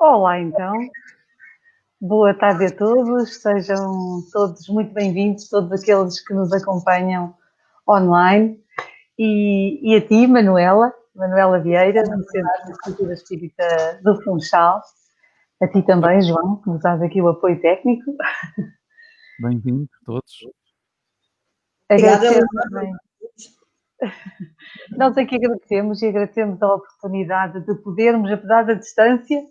Olá, então. Boa tarde a todos. Sejam todos muito bem-vindos, todos aqueles que nos acompanham online. E a ti, Manuela Vieira, do Centro de Cultura Espírita do Funchal. A ti também, João, que nos dás aqui o apoio técnico. Bem-vindos todos. Agradecer também. Nós aqui agradecemos e agradecemos a oportunidade de podermos, apesar da distância,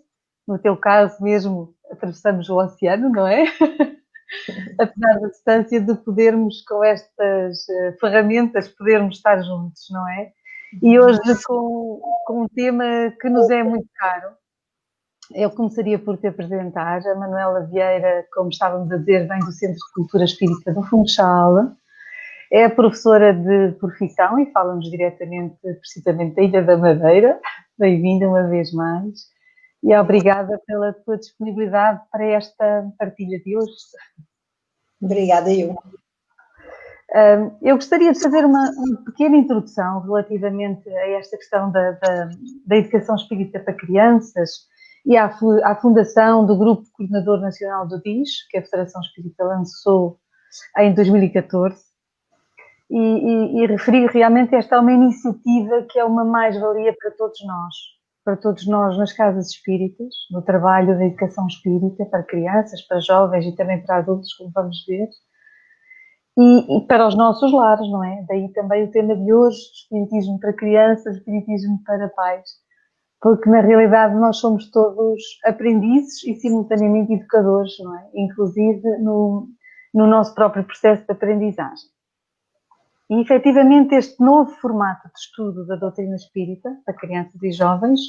no teu caso mesmo, atravessamos o oceano, não é? Apesar da distância, de podermos, com estas ferramentas, podermos estar juntos, não é? E hoje com um tema que nos é muito caro. Eu começaria por te apresentar. A Manuela Vieira, como estávamos a dizer, vem do Centro de Cultura Espírita do Funchal. É professora de profissão e fala-nos diretamente, precisamente, da Ilha da Madeira. Bem-vinda uma vez mais. E obrigada pela tua disponibilidade para esta partilha de hoje. Obrigada, eu. Eu gostaria de fazer uma pequena introdução relativamente a esta questão da educação espírita para crianças e à fundação do Grupo Coordenador Nacional do DIS, que a Federação Espírita lançou em 2014, e referir realmente esta é uma iniciativa que é uma mais-valia para todos nós nas casas espíritas, no trabalho da educação espírita para crianças, para jovens e também para adultos, como vamos ver. E para os nossos lares, não é? Daí também o tema de hoje, espiritismo para crianças, espiritismo para pais, porque na realidade nós somos todos aprendizes e simultaneamente educadores, não é? Inclusive no nosso próprio processo de aprendizagem. E efetivamente este novo formato de estudo da doutrina espírita para crianças e jovens,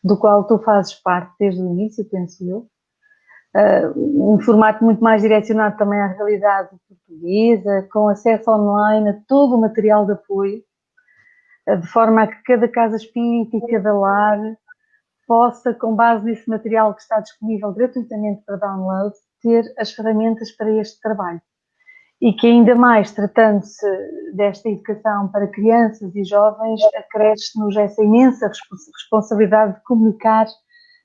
do qual tu fazes parte desde o início, penso eu, um formato muito mais direcionado também à realidade portuguesa, com acesso online a todo o material de apoio, de forma a que cada casa espírita e cada lar possa, com base nesse material que está disponível gratuitamente para download, ter as ferramentas para este trabalho. E que ainda mais, tratando-se desta educação para crianças e jovens, acresce-nos essa imensa responsabilidade de comunicar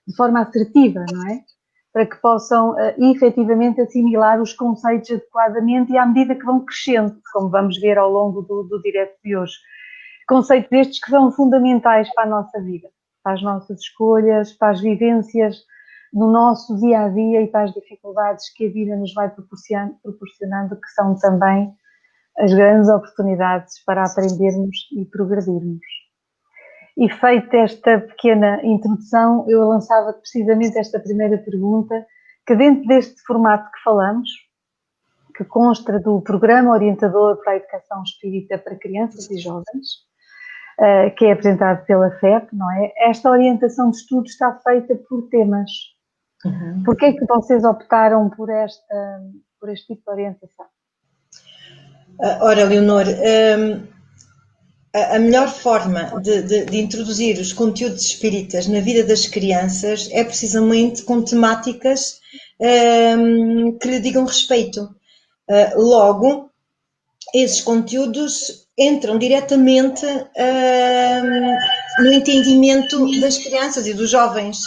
de forma assertiva, não é? Para que possam efetivamente assimilar os conceitos adequadamente e à medida que vão crescendo, como vamos ver ao longo do direto de hoje. Conceitos estes que são fundamentais para a nossa vida, para as nossas escolhas, para as vivências no nosso dia-a-dia e para as dificuldades que a vida nos vai proporcionando, que são também as grandes oportunidades para aprendermos e progredirmos. E feita esta pequena introdução, eu lançava precisamente esta primeira pergunta, que dentro deste formato que falamos, que consta do Programa Orientador para a Educação Espírita para Crianças e Jovens, que é apresentado pela FEP, não é? Esta orientação de estudo está feita por temas. Por que é que vocês optaram por este tipo de orientação? Ora, Leonor, a melhor forma de introduzir os conteúdos espíritas na vida das crianças é precisamente com temáticas que lhe digam respeito. Logo, esses conteúdos entram diretamente no entendimento das crianças e dos jovens.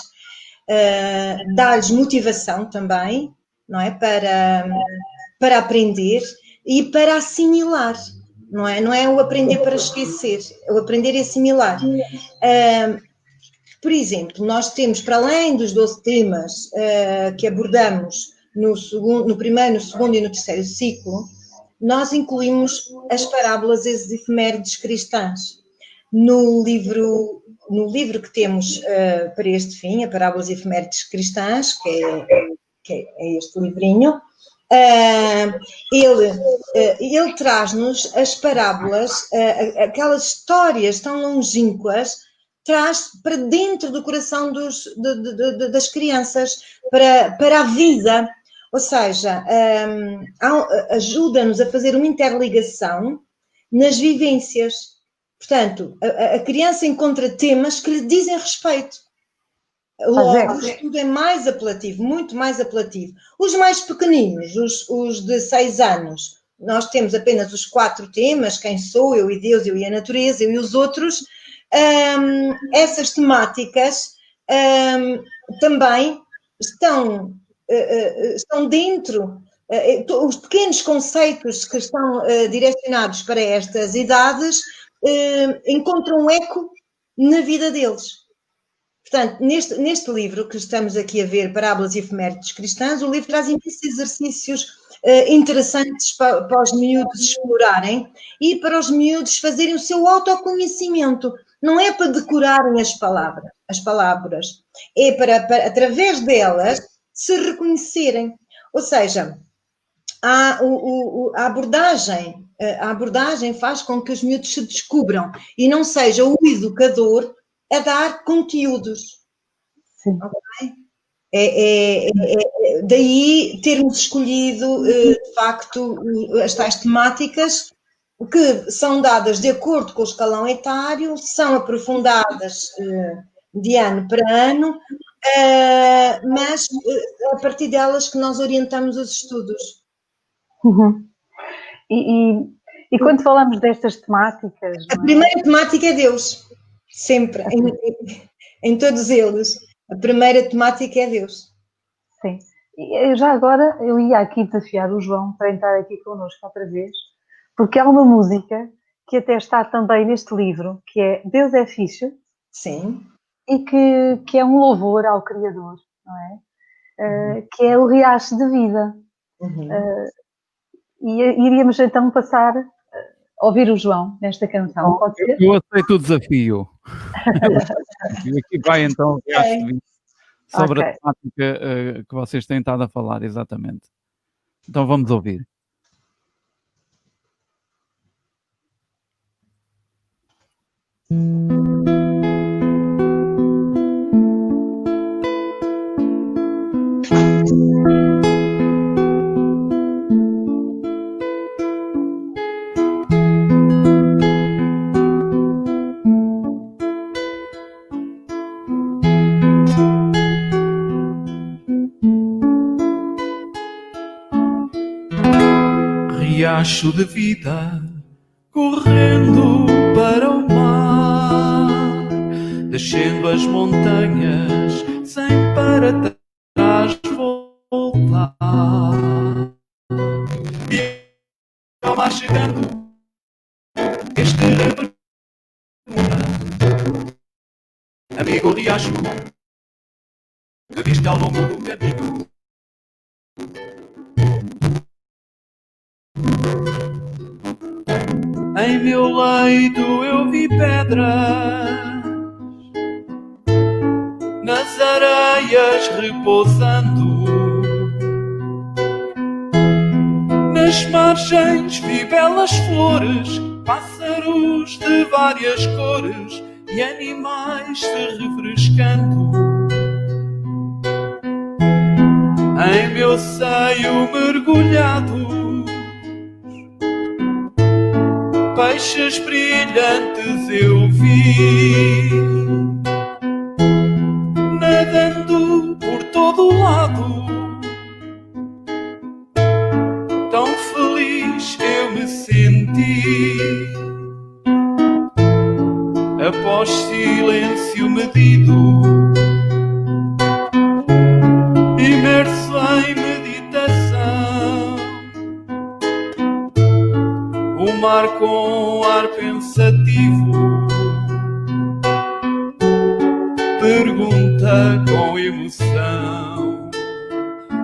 Dá-lhes motivação também, não é? Para aprender e para assimilar. Não é o aprender para esquecer, é o aprender e assimilar. Por exemplo, nós temos, para além dos 12 temas que abordamos no primeiro, no segundo e no terceiro ciclo, nós incluímos as parábolas e as efemérides cristãs. No livro que temos para este fim, a Parábolas e Efemérides Cristãs, que é este livrinho, ele traz-nos as parábolas, aquelas histórias tão longínquas, traz para dentro do coração das crianças, para a vida. Ou seja, ajuda-nos a fazer uma interligação nas vivências. Portanto, a criança encontra temas que lhe dizem respeito. Logo, o estudo é mais apelativo, muito mais apelativo. Os mais pequeninos, os de 6 anos, nós temos apenas os 4 temas, quem sou, eu e Deus, eu e a natureza, eu e os outros. Essas temáticas também estão dentro, os pequenos conceitos que estão direcionados para estas idades encontram um eco na vida deles. Portanto, neste livro que estamos aqui a ver, Parábolas e Efemérides Cristãs, o livro traz imensos exercícios interessantes para os miúdos explorarem e para os miúdos fazerem o seu autoconhecimento. Não é para decorarem as palavras, é para através delas, se reconhecerem. Ou seja, a abordagem faz com que os miúdos se descubram e não seja o educador a dar conteúdos. Sim. Okay? Daí termos escolhido, de facto, as tais temáticas que são dadas de acordo com o escalão etário, são aprofundadas de ano para ano, mas a partir delas que nós orientamos os estudos. Uhum. E quando falamos destas temáticas... A primeira temática é Deus, sempre, em todos eles. A primeira temática é Deus. Sim. E já agora eu ia aqui desafiar o João para entrar aqui connosco outra vez, porque há uma música que até está também neste livro, que é Deus é Fixe. Sim. E que é um louvor ao Criador, não é? Que é o Riacho de Vida. E iríamos então passar a ouvir o João nesta canção, pode ser? Eu aceito o desafio. E aqui vai então o Riacho de Vida, sobre a temática que vocês têm estado a falar, exatamente. Então vamos ouvir. Riacho de vida correndo para o mar, descendo as montanhas sem para trás voltar, e ao mar chegando este repercute, amigo riacho que viste ao longo do caminho. Em meu leito eu vi pedras, nas areias repousando, nas margens vi belas flores, pássaros de várias cores e animais se refrescando. Em meu seio mergulhado, peixes brilhantes eu vi, nadando por todo o lado. Tão feliz eu me senti, após silêncio medido, imerso em meditação. O mar com ar pensativo pergunta com emoção: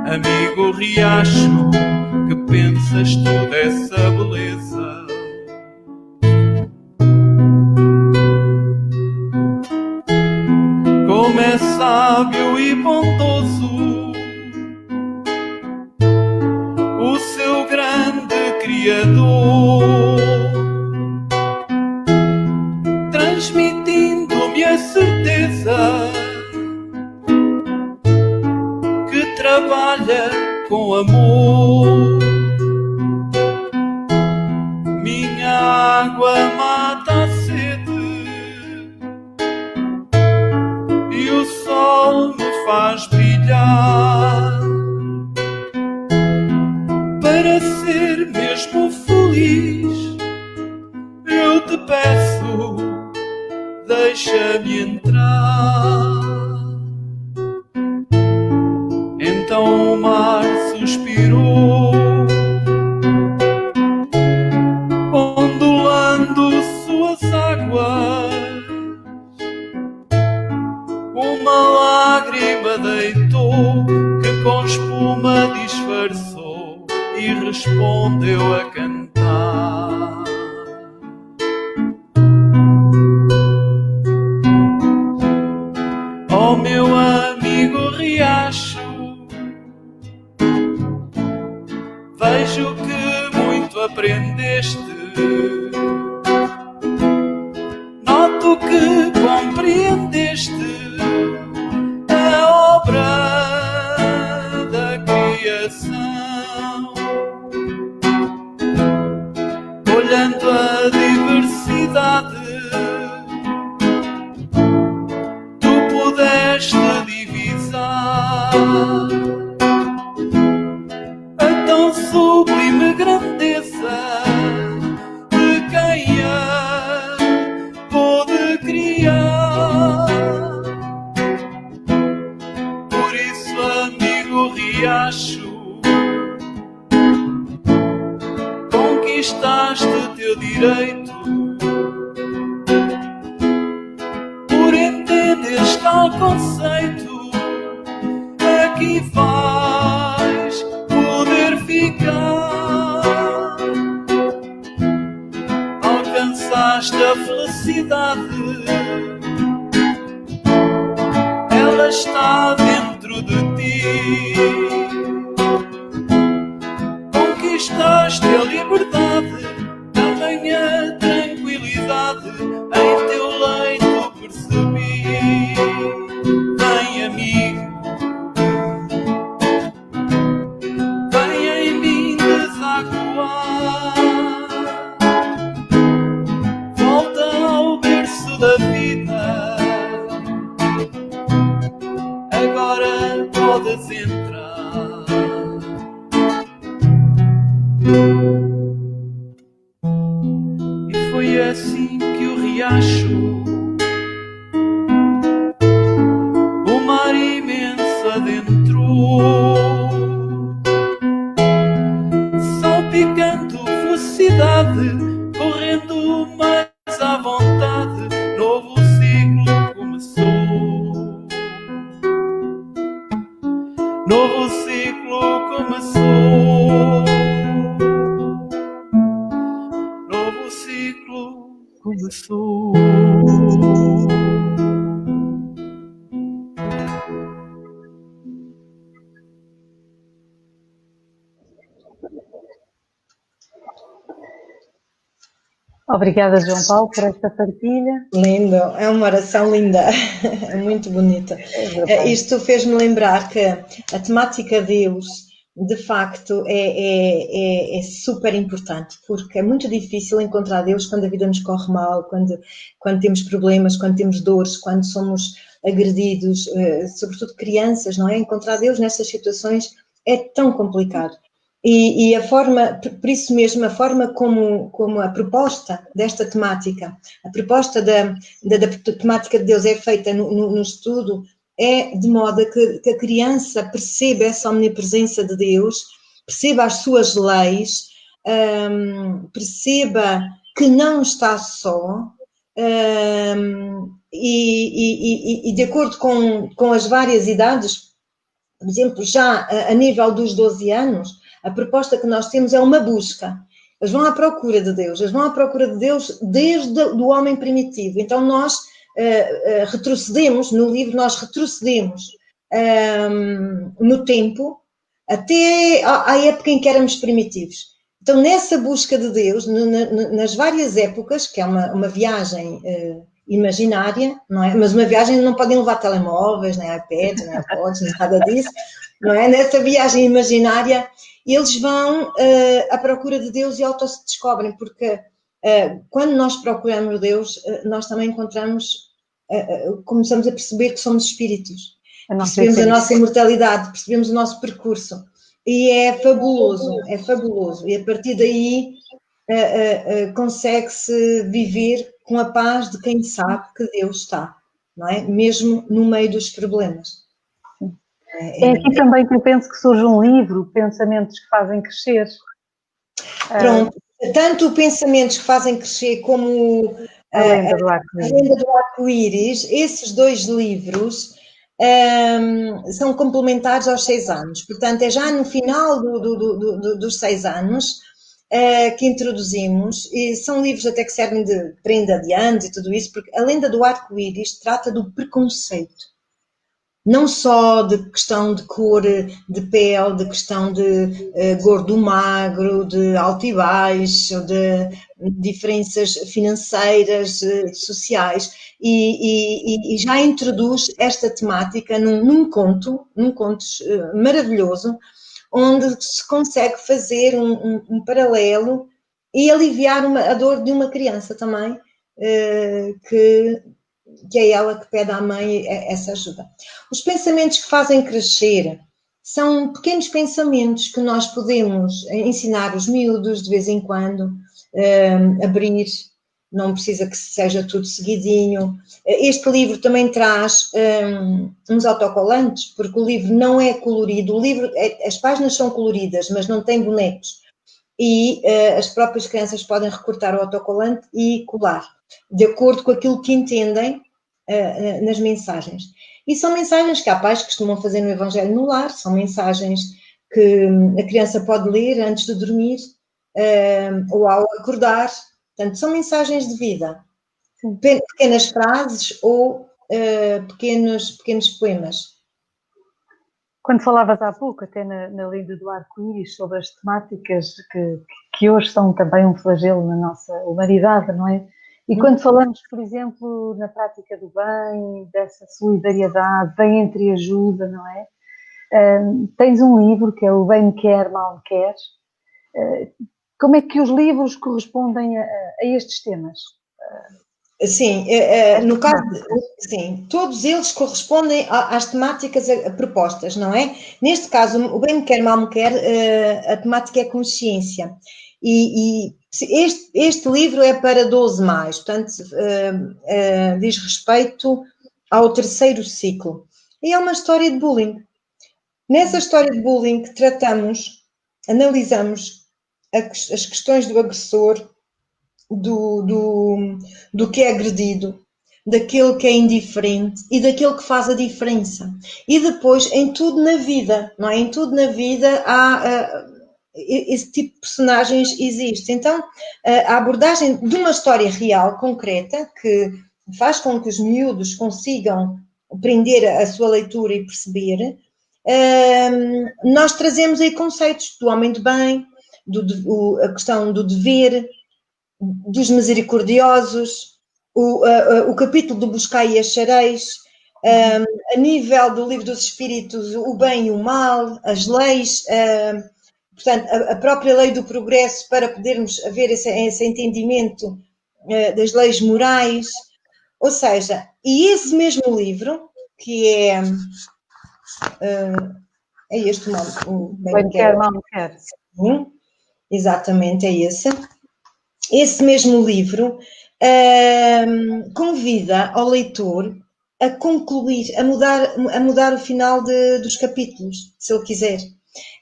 amigo riacho, que pensas tu dessa beleza? Como é sábio e bondoso o seu grande Criador, transmitindo-me a certeza que trabalha com amor. Minha água mata a sede e o sol me faz brilhar. Para ser mesmo feliz, eu te peço, deixa-me entrar. disfarçou e respondeu a cantar. Oh, meu amigo riacho, vejo que muito aprendeste. Noto que compreendeste a obra da criação. Olhando a diversidade, tu pudeste divisar a tão sublime grandeza de quem a pôde criar. Por isso, amigo riacho, conquistaste teu direito por entenderes tal conceito. Aqui vais poder ficar. Alcançaste a felicidade, ela está dentro de ti. Conquistaste a liberdade, também a tranquilidade, em teu leito percebi. Vem, amigo, vem em mim desaguar. Volta ao berço da vida, agora podes entrar. E foi assim que o riacho, o mar imenso adentrou, salpicando felicidade, correndo mais à vontade. Novo ciclo começou. Novo ciclo começou. Novo ciclo começou. Obrigada, João Paulo, por esta partilha. Lindo, é uma oração linda, é muito bonita. Isto fez-me lembrar que a temática Deus, de facto, é super importante, porque é muito difícil encontrar Deus quando a vida nos corre mal, quando temos problemas, quando temos dores, quando somos agredidos, sobretudo crianças, não é? Encontrar Deus nessas situações é tão complicado. E a forma, por isso mesmo, a forma como a proposta desta temática, a proposta da temática de Deus é feita no estudo, é de modo a que a criança perceba essa omnipresença de Deus, perceba as suas leis, perceba que não está só, e de acordo com as várias idades, por exemplo, já a nível dos 12 anos, a proposta que nós temos é uma busca. Eles vão à procura de Deus, eles vão à procura de Deus desde o homem primitivo. Então nós retrocedemos, no livro nós retrocedemos no tempo, até à época em que éramos primitivos. Então nessa busca de Deus, nas várias épocas, que é uma viagem imaginária, não é? Mas uma viagem não podem levar telemóveis, nem iPads, nem iPods, nem nada disso, não é? Nessa viagem imaginária, eles vão à procura de Deus e auto-se-descobrem, porque quando nós procuramos Deus, nós também encontramos, começamos a perceber que somos espíritos, percebemos a nossa imortalidade, percebemos o nosso percurso, e é fabuloso, e a partir daí consegue-se viver com a paz de quem sabe que Deus está, não é? Mesmo no meio dos problemas. É aqui também que eu penso que surge um livro, Pensamentos que Fazem Crescer. Pronto, tanto Pensamentos que Fazem Crescer como A Lenda do Arco-Íris, esses dois livros são complementares aos 6 anos. Portanto, é já no final dos 6 anos que introduzimos, e são livros até que servem de prenda de anos e tudo isso, porque a lenda do arco-íris trata do preconceito. Não só de questão de cor de pele, de questão de gordo magro, de alto e baixo, de diferenças financeiras, sociais, e já introduz esta temática num conto maravilhoso, onde se consegue fazer um paralelo e aliviar a dor de uma criança também, que é ela que pede à mãe essa ajuda. Os pensamentos que fazem crescer são pequenos pensamentos que nós podemos ensinar os miúdos de vez em quando, abrir, não precisa que seja tudo seguidinho. Este livro também traz uns autocolantes, porque o livro não é colorido, as páginas são coloridas, mas não tem bonecos. E as próprias crianças podem recortar o autocolante e colar, de acordo com aquilo que entendem nas mensagens. E são mensagens que há pais que costumam fazer no Evangelho no Lar, são mensagens que a criança pode ler antes de dormir ou ao acordar. Portanto, são mensagens de vida. Pequenas frases ou pequenos poemas. Quando falavas há pouco, até na lenda do arco-íris, sobre as temáticas que hoje são também um flagelo na nossa humanidade, não é? E quando falamos, por exemplo, na prática do bem, dessa solidariedade, bem entre ajuda, não é? Tens um livro que é o Bem Me Quer, Mal Me Quer. Como é que os livros correspondem a estes temas? Sim, no caso, sim, todos eles correspondem às temáticas propostas, não é? Neste caso, o Bem Me Quer, Mal Me Quer, a temática é consciência. E este livro é para 12 mais, portanto, diz respeito ao 3º ciclo. E é uma história de bullying. Nessa história de bullying analisamos as questões do agressor, do que é agredido, daquele que é indiferente e daquele que faz a diferença. E depois, em tudo na vida, não é? Em tudo na vida há esse tipo de personagens existe. Então, a abordagem de uma história real, concreta, que faz com que os miúdos consigam aprender a sua leitura e perceber, nós trazemos aí conceitos do homem de bem, a questão do dever, dos misericordiosos, o capítulo do Buscai e Achareis, a nível do Livro dos Espíritos, o bem e o mal, as leis, portanto, a própria lei do progresso, para podermos haver esse entendimento das leis morais. Ou seja, e esse mesmo livro, que é este nome, o Bem Me Quer, Mal Me Quer. Sim, exatamente, é esse. Esse mesmo livro convida ao leitor a concluir, a mudar o final dos capítulos, se ele quiser.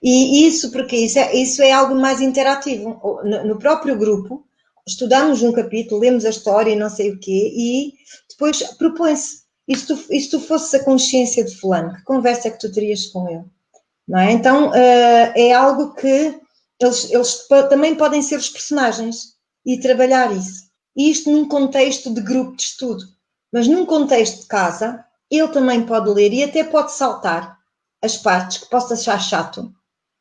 E isso porque isso é algo mais interativo. No próprio grupo, estudamos um capítulo, lemos a história e não sei o quê, e depois propõe-se. E se tu fosses a consciência de fulano, que conversa é que tu terias com ele? Não é? Então, é algo que eles também podem ser os personagens e trabalhar isso. E isto num contexto de grupo de estudo. Mas num contexto de casa, ele também pode ler e até pode saltar as partes que possa achar chato,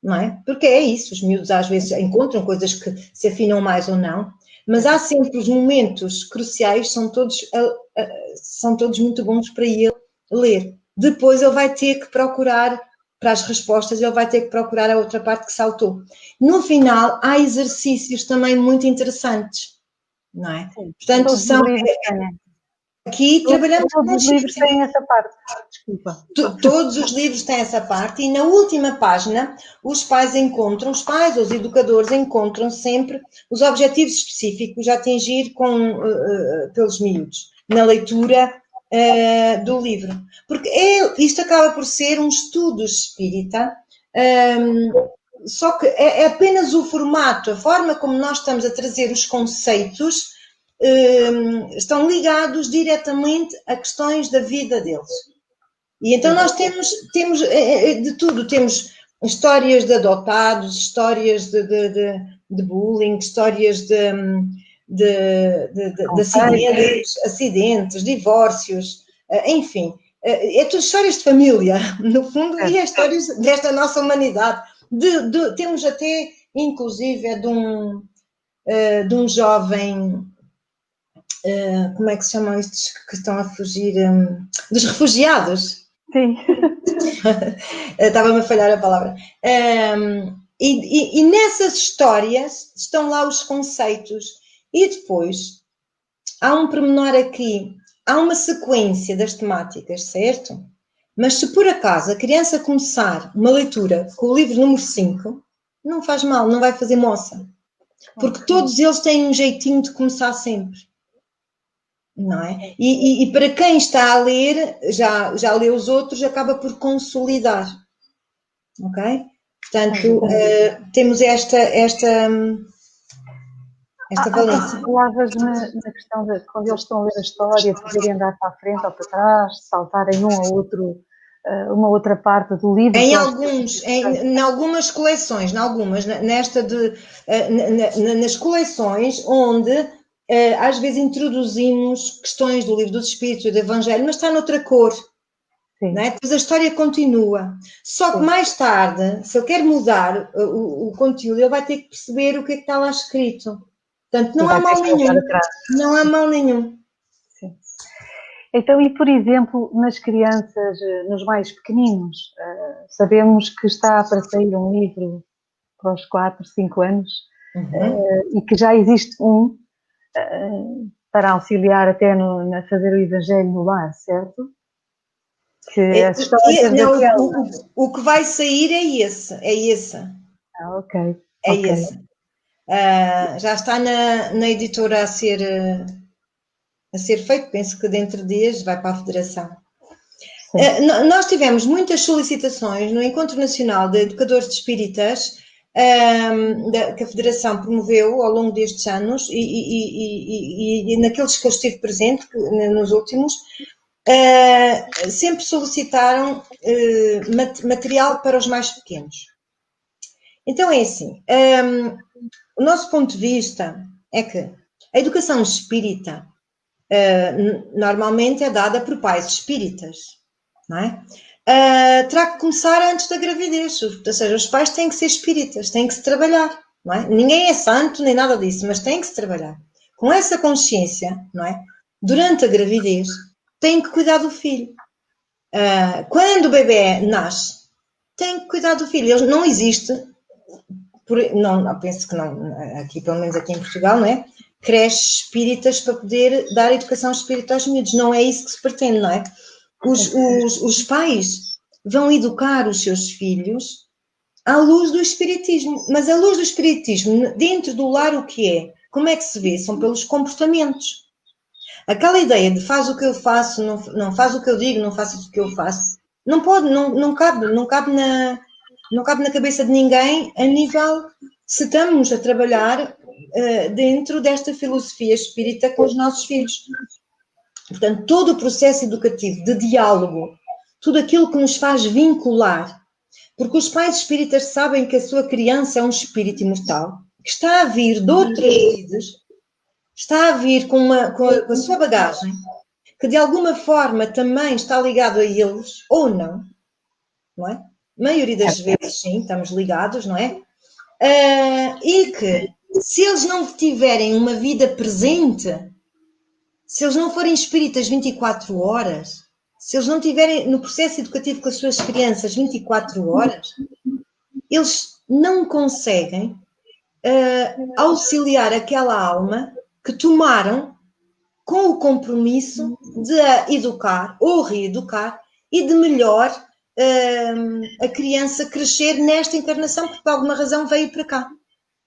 não é? Porque é isso, os miúdos às vezes encontram coisas que se afinam mais ou não, mas há sempre os momentos cruciais, são todos muito bons para ele ler. Depois ele vai ter que procurar, para as respostas, ele vai ter que procurar a outra parte que saltou. No final, há exercícios também muito interessantes, não é? Portanto, aqui trabalhamos com todos os livros têm essa parte. Desculpa. Todos os livros têm essa parte e na última página os pais ou os educadores encontram sempre os objetivos específicos a atingir pelos miúdos na leitura do livro. Porque isto acaba por ser um estudo espírita, só que é apenas o formato, a forma como nós estamos a trazer os conceitos estão ligados diretamente a questões da vida deles. E então nós temos de tudo, temos histórias de adotados, histórias de bullying, histórias de acidentes, divórcios, enfim, é tudo histórias de família, no fundo, e é histórias desta nossa humanidade. Temos até, inclusive, de um jovem, como é que se chamam estes que estão a fugir? Dos refugiados. Sim. Estava-me a falhar a palavra. E nessas histórias estão lá os conceitos. E depois, há um pormenor aqui, há uma sequência das temáticas, certo? Mas se por acaso a criança começar uma leitura com o livro número 5, não faz mal, não vai fazer moça. Porque todos eles têm um jeitinho de começar sempre. Não é? E para quem está a ler, já lê os outros, acaba por consolidar. Ok? Portanto, temos esta valência. Falavas na questão de quando eles estão a ler a história, poderem andar para a frente ou para trás, saltarem uma outra parte do livro. Em algumas coleções, nas coleções onde às vezes introduzimos questões do livro dos Espíritos e do Evangelho, mas está noutra cor. Não é? Depois a história continua. Só que mais tarde, se ele quer mudar o conteúdo, ele vai ter que perceber o que é que está lá escrito. Portanto, não há mal nenhum. Não há mal nenhum. Sim. Então, e por exemplo, nas crianças, nos mais pequeninos, sabemos que está para sair um livro para os 4, 5 anos, e que já existe um para auxiliar até a fazer o Evangelho no lar, certo? O que vai sair é esse. Ok. Esse. Já está na editora a ser feito, penso que dentro de dias vai para a Federação. Nós tivemos muitas solicitações no Encontro Nacional de Educadores de Espíritas, que a Federação promoveu ao longo destes anos e naqueles que eu estive presente, nos últimos, sempre solicitaram material para os mais pequenos. Então é assim, o nosso ponto de vista é que a educação espírita normalmente é dada por pais espíritas, não é? Terá que começar antes da gravidez, ou seja, os pais têm que ser espíritas, têm que se trabalhar, não é? Ninguém é santo nem nada disso, mas tem que se trabalhar. Com essa consciência, não é? Durante a gravidez, tem que cuidar do filho. Quando o bebê nasce, tem que cuidar do filho. Ele não existe, não, penso que não, aqui, pelo menos aqui em Portugal, não é? Creches espíritas para poder dar educação espírita aos miúdos. Não é isso que se pretende, não é? Os pais vão educar os seus filhos à luz do espiritismo. Mas a luz do espiritismo, dentro do lar, o que é? Como é que se vê? São pelos comportamentos. Aquela ideia de faz o que eu faço, não faz o que eu digo, não faço o que eu faço, não pode, não cabe na cabeça de ninguém a nível, se estamos a trabalhar dentro desta filosofia espírita com os nossos filhos. Portanto, todo o processo educativo de diálogo, tudo aquilo que nos faz vincular, porque os pais espíritas sabem que a sua criança é um espírito imortal, que está a vir de outras vidas, está a vir com a sua bagagem, que de alguma forma também está ligado a eles, ou não é? A maioria das vezes, sim, estamos ligados, não é? E que, se eles não tiverem uma vida presente, se eles não forem espíritas 24 horas, se eles não tiverem no processo educativo com as suas crianças 24 horas, eles não conseguem auxiliar aquela alma que tomaram com o compromisso de a educar ou reeducar e de melhor a criança crescer nesta encarnação, porque por alguma razão veio para cá.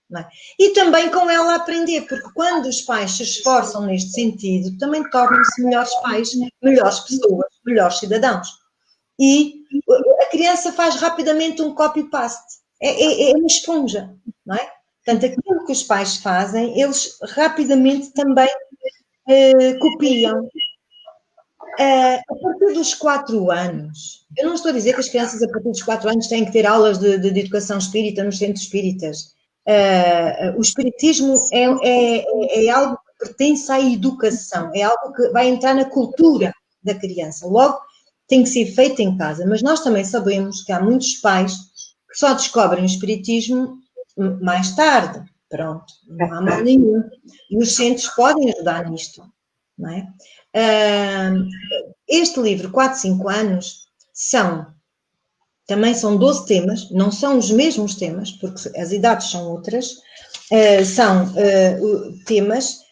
Não é? E também com ela aprender, porque quando os pais se esforçam neste sentido, também tornam-se melhores pais, melhores pessoas, melhores cidadãos. E a criança faz rapidamente um copy-paste. É uma esponja, não é? Portanto, aquilo que os pais fazem, eles rapidamente também copiam. A partir dos 4 anos, eu não estou a dizer que as crianças a partir dos 4 anos têm que ter aulas de educação espírita nos centros espíritas. O espiritismo é algo que pertence à educação, é algo que vai entrar na cultura da criança. Logo, tem que ser feito em casa. Mas nós também sabemos que há muitos pais que só descobrem o espiritismo mais tarde. Pronto, não há mal nenhum. E os centros podem ajudar nisto, não é? Este livro, 4, 5 anos, também são 12 temas, não são os mesmos temas, porque as idades são outras, são temas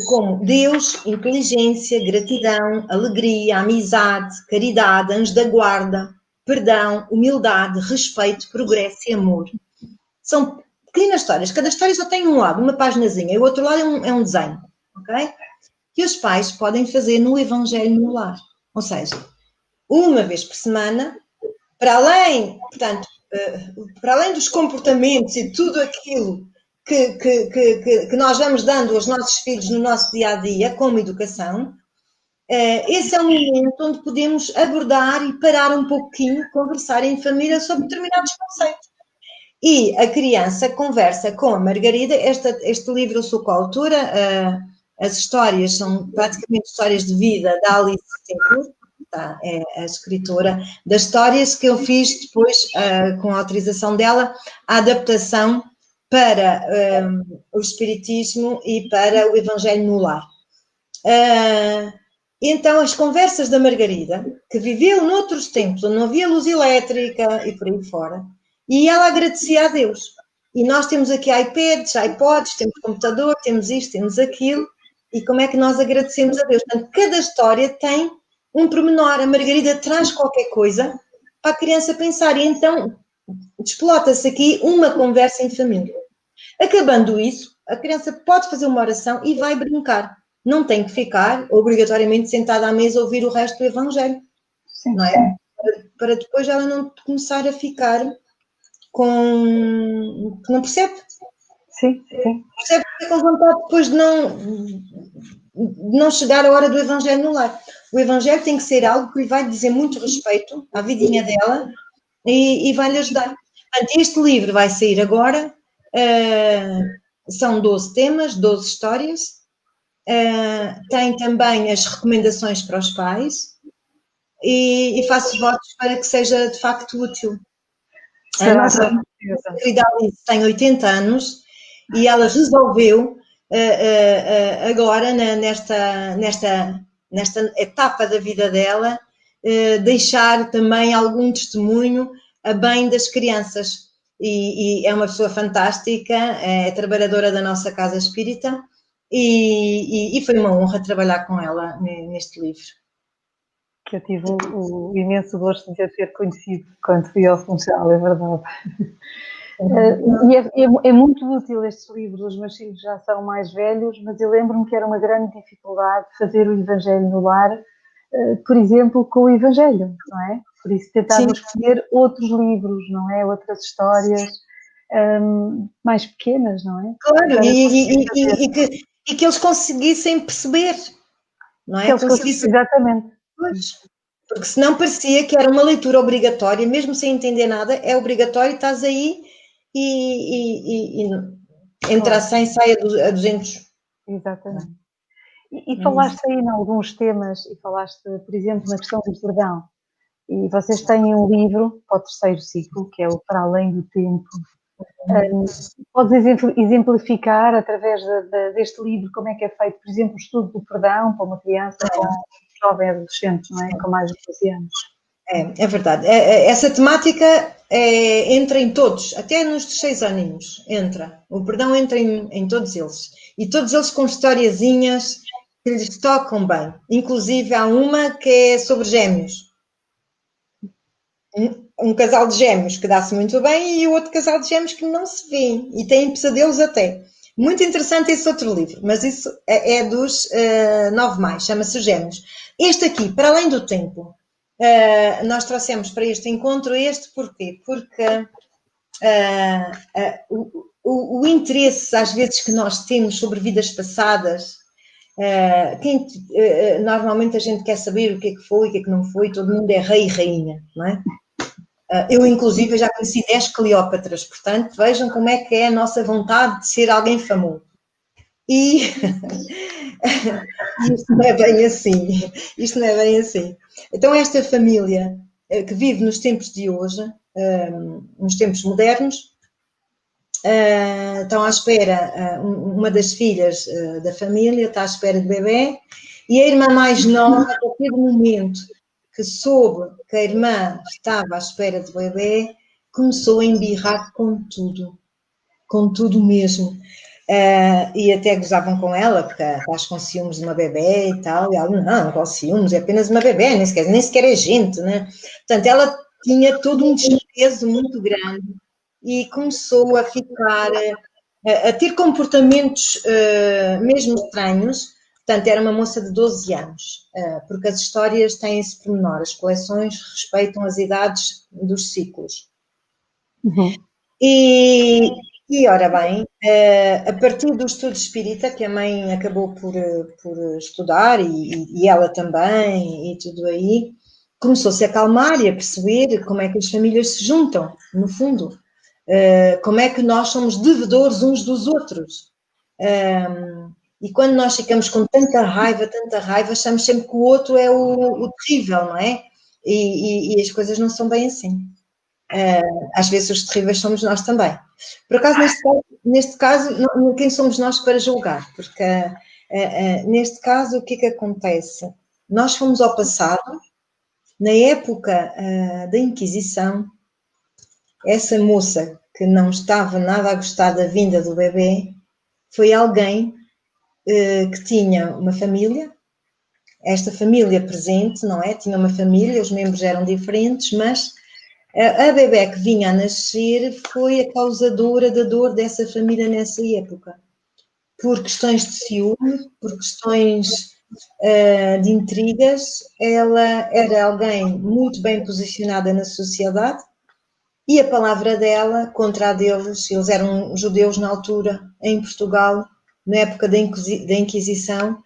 como Deus, inteligência, gratidão, alegria, amizade, caridade, anjo da guarda, perdão, humildade, respeito, progresso e amor. São pequenas histórias, cada história só tem um lado, uma paginazinha, e o outro lado é um desenho, ok? Que os pais podem fazer no Evangelho no Lar. Ou seja, uma vez por semana, para além, portanto, para além dos comportamentos e tudo aquilo que nós vamos dando aos nossos filhos no nosso dia-a-dia, como educação, esse é um momento onde podemos abordar e parar um pouquinho, conversar em família sobre determinados conceitos. E a criança conversa com a Margarida. Este livro eu sou coautora, as histórias são praticamente histórias de vida da Alice Tencourt, tá? É a escritora das histórias, que eu fiz depois, com a autorização dela, a adaptação para o Espiritismo e para o Evangelho no Lar. Então, as conversas da Margarida, que viveu noutros tempos, onde não havia luz elétrica e por aí fora, e ela agradecia a Deus. E nós temos aqui iPads, iPods, temos computador, temos isto, temos aquilo, e como é que nós agradecemos a Deus? Portanto, cada história tem um pormenor. A Margarida traz qualquer coisa para a criança pensar, e então desplota-se aqui uma conversa em família. Acabando isso, a criança pode fazer uma oração e vai brincar. Não tem que ficar obrigatoriamente sentada à mesa a ouvir o resto do Evangelho. Sim, não é? Para depois ela não começar a ficar com... que não percebe. Sim, sim. Percebe que é com vontade depois de não chegar a hora do Evangelho no lar. O Evangelho tem que ser algo que lhe vai dizer muito respeito à vidinha dela e vai lhe ajudar. Portanto, este livro vai sair agora. São 12 temas, 12 histórias. Tem também as recomendações para os pais e faço votos para que seja de facto útil. A nossa querida Alice tem 80 anos e ela resolveu agora, nesta etapa da vida dela, deixar também algum testemunho a bem das crianças. E é uma pessoa fantástica, é trabalhadora da nossa Casa Espírita e foi uma honra trabalhar com ela neste livro. Que eu tive o imenso gosto de a ter conhecido quando fui ao Funchal, é verdade. E é muito útil estes livros. Os meus filhos já são mais velhos, mas eu lembro-me que era uma grande dificuldade fazer o Evangelho no lar, por exemplo, com o Evangelho, não é? Por isso tentava escolher outros livros, não é? Outras histórias mais pequenas, não é? Claro, e que eles conseguissem perceber, não é? Exatamente. Pois, porque senão parecia que era uma leitura obrigatória, mesmo sem entender nada, é obrigatório, estás aí e entra a 100, sai a 200. Exatamente. E falaste aí em alguns temas, e falaste, por exemplo, na questão do perdão. E vocês têm um livro para o 3º ciclo, que é o Para Além do Tempo. Podes exemplificar, através deste livro, como é que é feito, por exemplo, o estudo do perdão para uma criança, para um jovem adolescente, não é? Com mais de 12 anos. É verdade. Essa temática entra em todos, até nos 6 aninhos entra. O perdão entra em todos eles. E todos eles com historiazinhas que lhes tocam bem. Inclusive há uma que é sobre gêmeos. Um casal de gêmeos que dá-se muito bem e o outro casal de gêmeos que não se vê e têm pesadelos até. Muito interessante esse outro livro, mas isso é dos 9+, chama-se Gêmeos. Este aqui, Para Além do Tempo, nós trouxemos para este encontro porquê? Porque o interesse às vezes que nós temos sobre vidas passadas Normalmente a gente quer saber o que é que foi, o que é que não foi, todo mundo é rei e rainha, não é? Eu, inclusive, já conheci 10 Cleópatras, portanto, vejam como é que é a nossa vontade de ser alguém famoso. E isto não é bem assim. Isto não é bem assim. Então, esta família que vive nos tempos de hoje, nos tempos modernos, estão à espera, uma das filhas da família está à espera de bebê, e a irmã mais nova, a partir do momento que soube que a irmã estava à espera de bebê, começou a embirrar com tudo mesmo. E até gozavam com ela, porque estás com ciúmes de uma bebê e tal, e ela, não com ciúmes, é apenas uma bebê, nem sequer é gente, né? Portanto, ela tinha todo um desprezo muito grande e começou a ficar, a ter comportamentos mesmo estranhos. Portanto, era uma moça de 12 anos, porque as histórias têm esse pormenor, as coleções respeitam as idades dos ciclos. Uhum. E, ora bem, a partir do estudo espírita, que a mãe acabou por estudar, e ela também, e tudo aí, começou-se a acalmar e a perceber como é que as famílias se juntam, no fundo. Como é que nós somos devedores uns dos outros. E quando nós ficamos com tanta raiva, achamos sempre que o outro é o terrível, não é? E as coisas não são bem assim. Às vezes os terríveis somos nós também. Por acaso, neste caso, quem somos nós para julgar? Porque neste caso, o que é que acontece? Nós fomos ao passado, na época da Inquisição, essa moça que não estava nada a gostar da vinda do bebê, foi alguém que tinha uma família, esta família presente, não é? Tinha uma família, os membros eram diferentes, mas a bebé que vinha a nascer foi a causadora da dor dessa família nessa época. Por questões de ciúme, por questões de intrigas, ela era alguém muito bem posicionada na sociedade e a palavra dela contra a deles, eles eram judeus na altura, em Portugal, na época da Inquisição,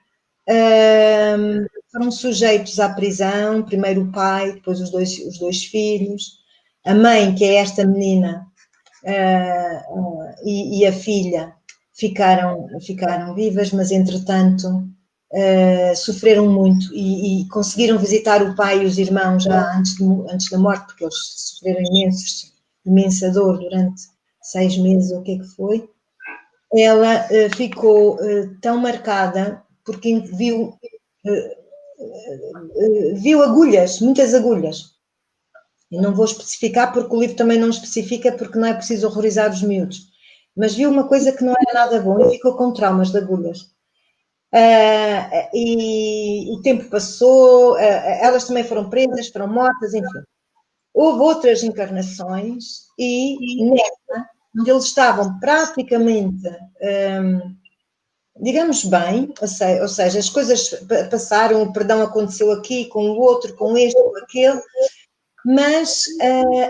foram sujeitos à prisão, primeiro o pai, depois os dois filhos, a mãe, que é esta menina, e a filha ficaram vivas, mas entretanto sofreram muito e conseguiram visitar o pai e os irmãos já antes da morte, porque eles sofreram imensa dor durante 6 meses, ou o que é que foi. Ela ficou tão marcada porque viu agulhas, muitas agulhas. E não vou especificar porque o livro também não especifica, porque não é preciso horrorizar os miúdos. Mas viu uma coisa que não era nada bom e ficou com traumas de agulhas. E o tempo passou, elas também foram presas, foram mortas, enfim. Houve outras encarnações e nessa, onde eles estavam praticamente, digamos bem, ou seja, as coisas passaram, o perdão aconteceu aqui, com o outro, com este, com aquele, mas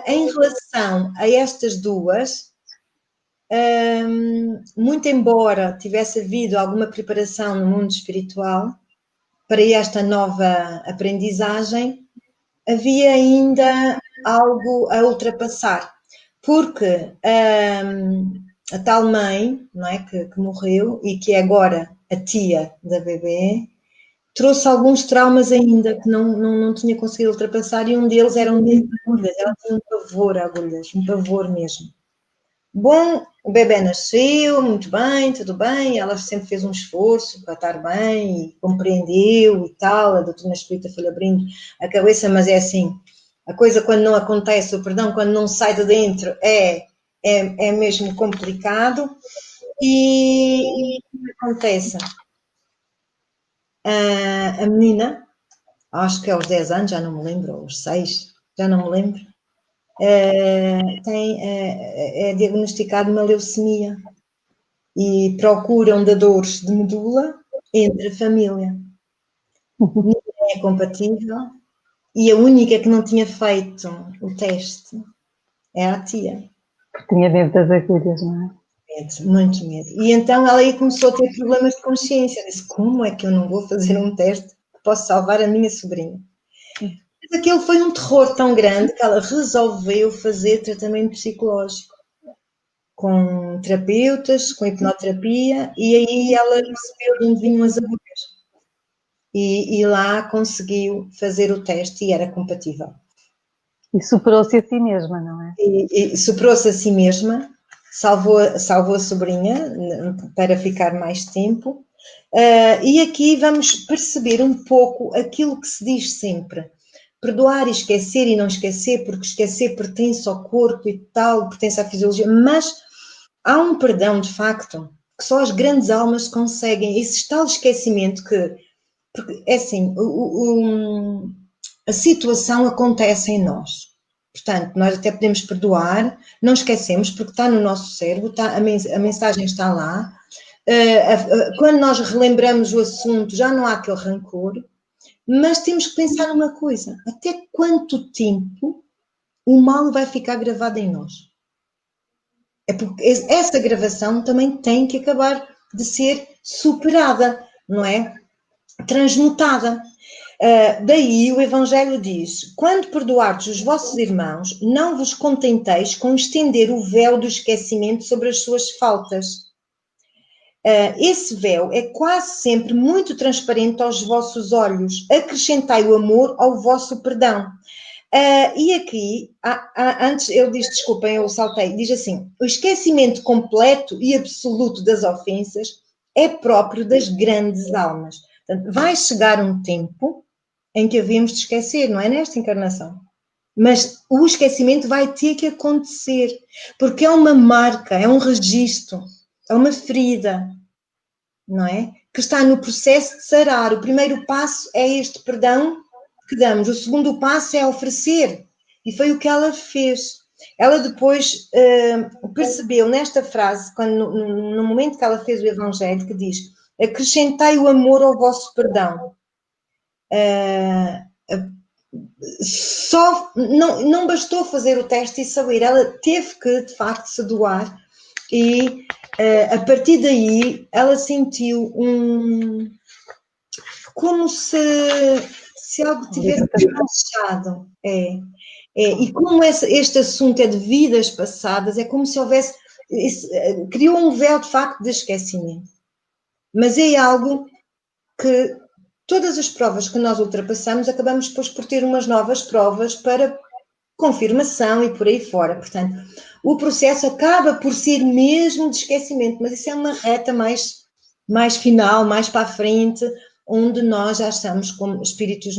em relação a estas duas, muito embora tivesse havido alguma preparação no mundo espiritual para esta nova aprendizagem, havia ainda algo a ultrapassar, porque a tal mãe, não é, que morreu e que é agora a tia da bebê, trouxe alguns traumas ainda que não tinha conseguido ultrapassar, e um deles era um medo de agulhas. Ela tinha um pavor a agulhas, um pavor mesmo. Bom, o bebê nasceu, muito bem, tudo bem, ela sempre fez um esforço para estar bem e compreendeu e tal, a doutrina espírita foi-lhe abrindo a cabeça, mas é assim, a coisa quando não acontece, o perdão quando não sai de dentro é mesmo complicado. E o que acontece? A menina, acho que é aos 10 anos, já não me lembro, aos 6, já não me lembro, é diagnosticada uma leucemia e procuram dadores de medula entre a família. Ninguém é compatível e a única que não tinha feito o teste é a tia. Porque tinha medo das agulhas, não é? medo, muito medo. E então ela aí começou a ter problemas de consciência. Disse, como é que eu não vou fazer um teste que possa salvar a minha sobrinha? Mas aquilo foi um terror tão grande que ela resolveu fazer tratamento psicológico com terapeutas, com hipnoterapia, e aí ela percebeu de onde vinham as agulhas. E lá conseguiu fazer o teste e era compatível. E superou-se a si mesma, não é? E superou-se a si mesma, salvou a sobrinha para ficar mais tempo. E aqui vamos perceber um pouco aquilo que se diz sempre. Perdoar e esquecer e não esquecer, porque esquecer pertence ao corpo e tal, pertence à fisiologia, mas há um perdão, de facto, que só as grandes almas conseguem. Esse tal esquecimento que... Porque, é assim, a situação acontece em nós. Portanto, nós até podemos perdoar, não esquecemos, porque está no nosso cérebro, a mensagem está lá. Quando nós relembramos o assunto, já não há aquele rancor, mas temos que pensar numa coisa: até quanto tempo o mal vai ficar gravado em nós? É porque essa gravação também tem que acabar de ser superada, não é? Transmutada. Daí o Evangelho diz: quando perdoardes os vossos irmãos, não vos contenteis com estender o véu do esquecimento sobre as suas faltas. Esse véu é quase sempre muito transparente aos vossos olhos. Acrescentai o amor ao vosso perdão. E aqui, antes ele diz, desculpem, eu saltei, diz assim: o esquecimento completo e absoluto das ofensas é próprio das grandes almas. Portanto, vai chegar um tempo em que havemos de esquecer, não é nesta encarnação. Mas o esquecimento vai ter que acontecer, porque é uma marca, é um registro, é uma ferida, não é? Que está no processo de sarar. O primeiro passo é este perdão que damos. O segundo passo é oferecer. E foi o que ela fez. Ela depois percebeu nesta frase, quando, no momento que ela fez o Evangelho, que diz: acrescentai o amor ao vosso perdão. Só não bastou fazer o teste e saber, ela teve que, de facto, se doar. E a partir daí ela sentiu como se algo tivesse relaxado. E como este assunto é de vidas passadas, é como se houvesse... criou um véu, de facto, de esquecimento. Mas é algo que todas as provas que nós ultrapassamos, acabamos depois por ter umas novas provas para confirmação e por aí fora. Portanto, o processo acaba por ser mesmo de esquecimento, mas isso é uma reta mais final, mais para a frente, onde nós já estamos como espíritos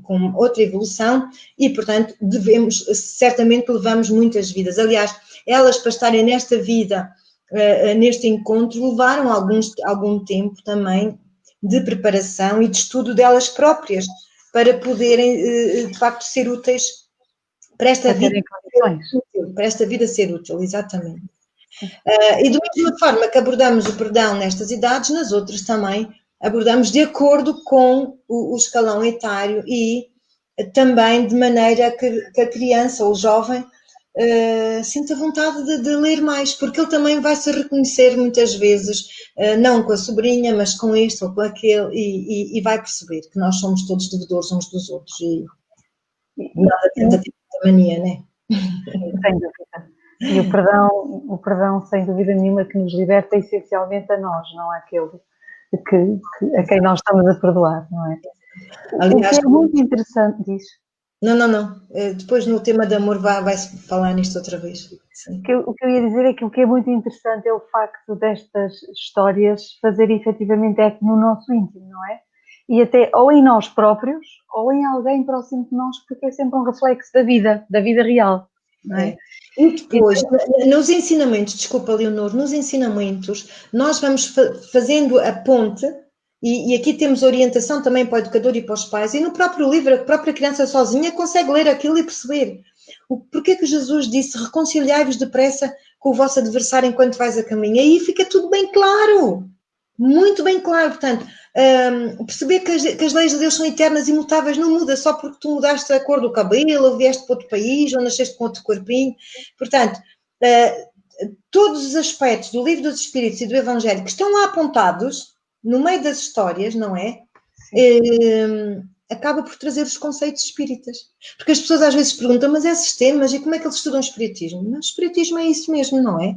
com outra evolução e, portanto, certamente levamos muitas vidas. Aliás, elas para estarem nesta vida, neste encontro, levaram algum tempo também de preparação e de estudo delas próprias para poderem, de facto, ser úteis para esta vida ser útil, exatamente. E da mesma forma que abordamos o perdão nestas idades, nas outras também abordamos de acordo com o escalão etário e também de maneira que a criança ou o jovem sinta vontade de ler mais, porque ele também vai se reconhecer muitas vezes, não com a sobrinha, mas com este ou com aquele, e vai perceber que nós somos todos devedores uns dos outros e nada tenta ter muita mania, não é? Sem dúvida. E o perdão, sem dúvida nenhuma, que nos liberta essencialmente a nós, não àquele a quem nós estamos a perdoar, não é? Aliás, o que é muito interessante, diz. Não. Depois no tema de amor vai-se falar nisto outra vez. O que eu ia dizer é que o que é muito interessante é o facto destas histórias fazer efetivamente eco no nosso íntimo, não é? E até ou em nós próprios ou em alguém próximo de nós, porque é sempre um reflexo da vida real, não é? E depois, nos ensinamentos, desculpa, Leonor, nos ensinamentos, nós vamos fazendo a ponte, e aqui temos orientação também para o educador e para os pais, e no próprio livro, a própria criança sozinha consegue ler aquilo e perceber. Porquê que Jesus disse: reconciliai-vos depressa com o vosso adversário enquanto vais a caminho? Aí fica tudo bem claro, muito bem claro. Portanto, perceber que as leis de Deus são eternas e imutáveis, não muda só porque tu mudaste a cor do cabelo, ou vieste para outro país, ou nasceste com outro corpinho. Portanto, todos os aspectos do Livro dos Espíritos e do Evangelho que estão lá apontados, no meio das histórias, não é? Acaba por trazer os conceitos espíritas. Porque as pessoas às vezes perguntam, mas esses temas, e como é que eles estudam o espiritismo? Mas o espiritismo é isso mesmo, não é?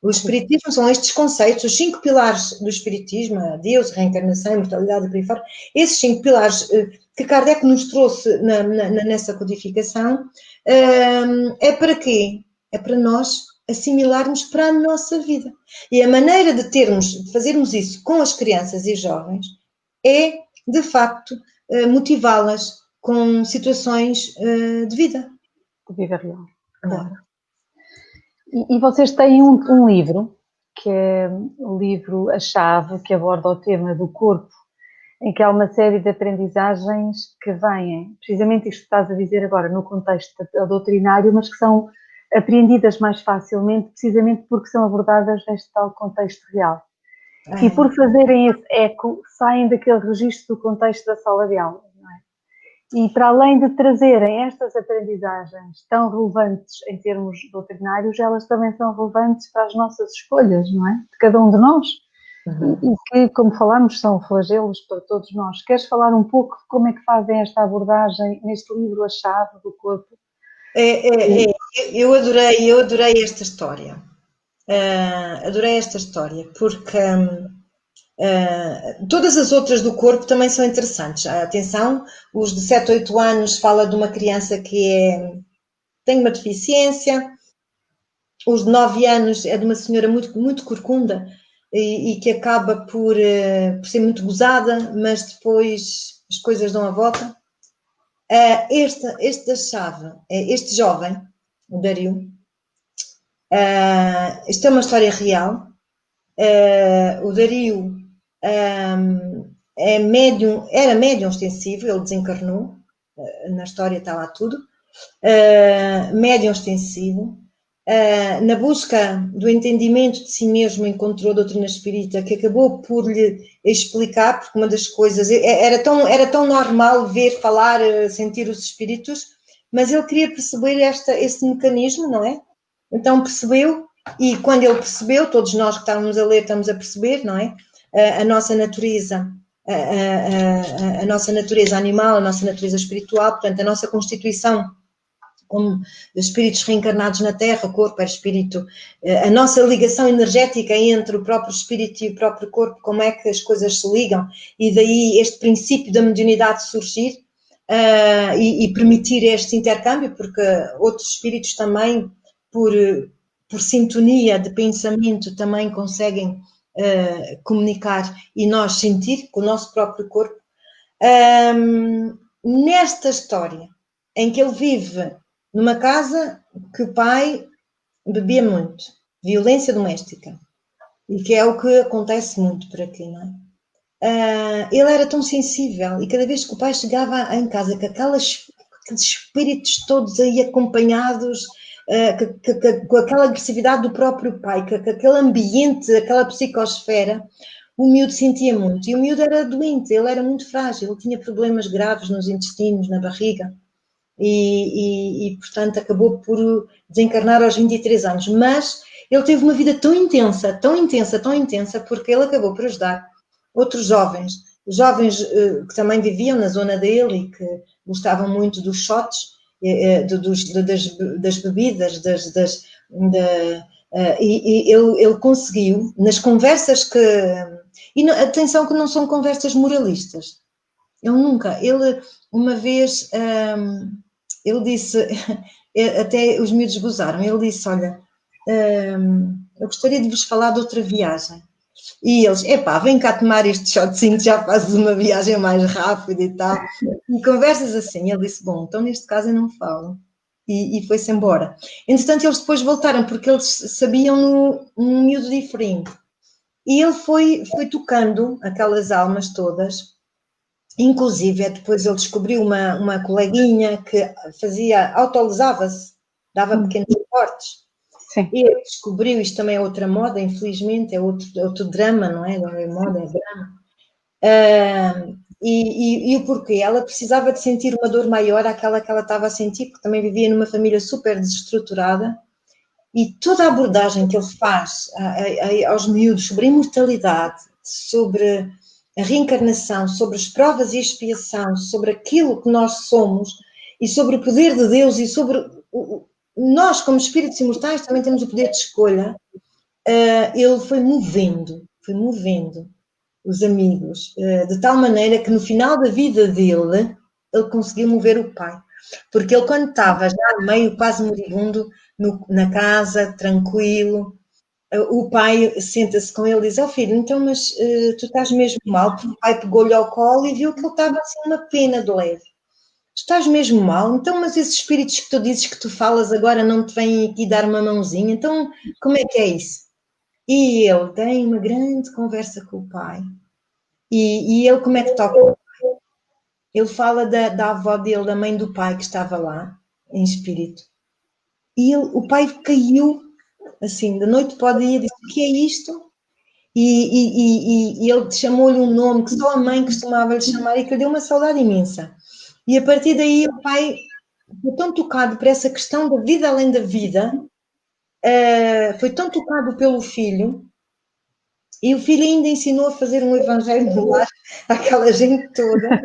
O espiritismo são estes conceitos, os 5 pilares do espiritismo, a Deus, reencarnação, imortalidade e por aí fora, esses 5 pilares que Kardec nos trouxe nessa codificação, é para quê? É para nós assimilarmos para a nossa vida. E a maneira de fazermos isso com as crianças e jovens é, de facto, motivá-las com situações de vida. De vida real, claro. E vocês têm um livro, que é o livro A Chave, que aborda o tema do corpo, em que há uma série de aprendizagens que vêm, precisamente isto que estás a dizer agora, no contexto doutrinário, mas que são apreendidas mais facilmente, precisamente porque são abordadas neste tal contexto real. E por fazerem esse eco, saem daquele registro do contexto da sala de aula, não é? E para além de trazerem estas aprendizagens tão relevantes em termos doutrinários, elas também são relevantes para as nossas escolhas, não é? De cada um de nós. E que, como falámos, são flagelos para todos nós. Queres falar um pouco de como é que fazem esta abordagem neste livro A Chave do Corpo? Eu adorei esta história. Adorei esta história, porque todas as outras do corpo também são interessantes. Atenção, os de 7, 8 anos fala de uma criança que tem uma deficiência, os de 9 anos é de uma senhora muito, muito corcunda e que acaba por ser muito gozada, mas depois as coisas dão a volta. Este da chave, este jovem, o Dario, isto é uma história real. O Dario era médium extensivo, ele desencarnou, na história está lá tudo, médium extensivo, na busca do entendimento de si mesmo encontrou a doutrina espírita, que acabou por lhe explicar, porque uma das coisas, era tão normal ver, falar, sentir os espíritos, mas ele queria perceber esse mecanismo, não é? Então percebeu, e quando ele percebeu, todos nós que estávamos a ler estamos a perceber, não é? A nossa natureza, a nossa natureza animal, a nossa natureza espiritual, portanto, a nossa constituição como espíritos reencarnados na Terra, o corpo é espírito, a nossa ligação energética entre o próprio espírito e o próprio corpo, como é que as coisas se ligam, e daí este princípio da mediunidade surgir e permitir este intercâmbio, porque outros espíritos também, por sintonia de pensamento, também conseguem comunicar e nós sentir com o nosso próprio corpo. Nesta história, em que ele vive numa casa que o pai bebia muito, violência doméstica, e que é o que acontece muito por aqui, não é? Ele era tão sensível, e cada vez que o pai chegava em casa com aqueles espíritos todos aí acompanhados, com aquela agressividade do próprio pai, com aquele ambiente, aquela psicosfera, o miúdo sentia muito. E o miúdo era doente, ele era muito frágil, ele tinha problemas graves nos intestinos, na barriga. E portanto, acabou por desencarnar aos 23 anos. Mas ele teve uma vida tão intensa, tão intensa, tão intensa, porque ele acabou por ajudar outros jovens que também viviam na zona dele e que gostavam muito dos shots, das bebidas, e ele conseguiu, nas conversas que... E atenção que não são conversas moralistas. Ele uma vez, ele disse, até os miúdos gozaram, ele disse, olha, eu gostaria de vos falar de outra viagem. E eles, vem cá tomar este shotzinho, já fazes uma viagem mais rápida e tal. E conversas assim. Ele disse, bom, então neste caso eu não falo. E foi-se embora. Entretanto, eles depois voltaram, porque eles sabiam num miúdo diferente. E ele foi tocando aquelas almas todas. Inclusive, depois ele descobriu uma coleguinha que autolesava-se, dava pequenos cortes. Sim. E ele descobriu, isto também é outra moda, infelizmente, é outro drama, não é? Não é moda, é drama. E o porquê? Ela precisava de sentir uma dor maior àquela que ela estava a sentir, porque também vivia numa família super desestruturada, E toda a abordagem que ele faz aos miúdos sobre a imortalidade, sobre a reencarnação, sobre as provas e a expiação, sobre aquilo que nós somos e sobre o poder de Deus e sobre nós, como espíritos imortais, também temos o poder de escolha. Ele foi movendo os amigos, de tal maneira que no final da vida dele, ele conseguiu mover o pai. Porque ele, quando estava já meio quase moribundo, na casa, tranquilo, o pai senta-se com ele e diz: "Ó filho, então, mas tu estás mesmo mal?" Porque o pai pegou-lhe ao colo e viu que ele estava assim uma pena de leve. "Tu estás mesmo mal? Então, mas esses espíritos que tu dizes que tu falas agora não te vêm aqui dar uma mãozinha? Então, como é que é isso?" E ele tem uma grande conversa com o pai. E ele como é que toca o pai? Ele fala da avó dele, da mãe do pai que estava lá, em espírito. E o pai caiu, assim, da noite para o dia, disse: "O que é isto?" E ele chamou-lhe um nome que só a mãe costumava lhe chamar e que lhe deu uma saudade imensa. E a partir daí o pai foi tão tocado por essa questão da vida além da vida, foi tão tocado pelo filho, e o filho ainda ensinou a fazer um evangelho no lar àquela gente toda,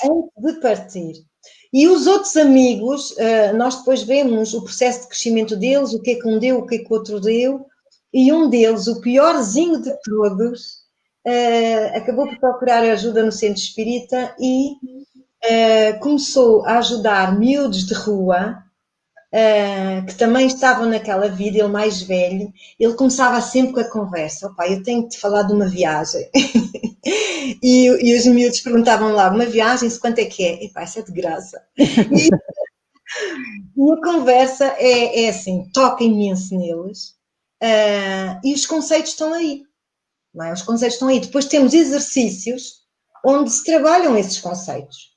antes de partir. E os outros amigos, nós depois vemos o processo de crescimento deles, o que é que um deu, o que é que o outro deu, e um deles, o piorzinho de todos, acabou por procurar ajuda no centro espírita e começou a ajudar miúdos de rua, que também estavam naquela vida, ele mais velho. Ele começava sempre com a conversa: "Oh, pai, eu tenho que te falar de uma viagem." E os miúdos perguntavam lá: "Uma viagem, quanto é que é?" "E pá, isso é de graça." E a conversa é assim, toca imenso neles, e os conceitos estão aí, não é? Os conceitos estão aí. Depois temos exercícios onde se trabalham esses conceitos.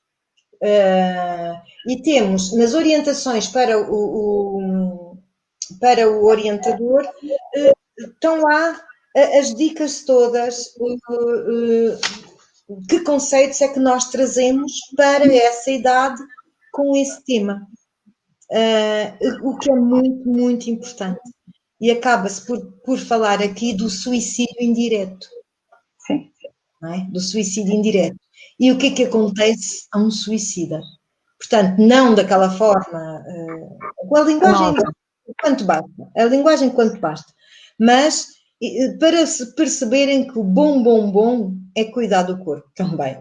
E temos nas orientações para o orientador, estão lá as dicas todas, que conceitos é que nós trazemos para essa idade com esse tema, o que é muito, muito importante. E acaba-se por falar aqui do suicídio indireto. Sim. Não é? Do suicídio indireto. E o que é que acontece a um suicida? Portanto, não daquela forma, com a linguagem quanto basta, a linguagem quanto basta, mas para se perceberem que o bom é cuidar do corpo também.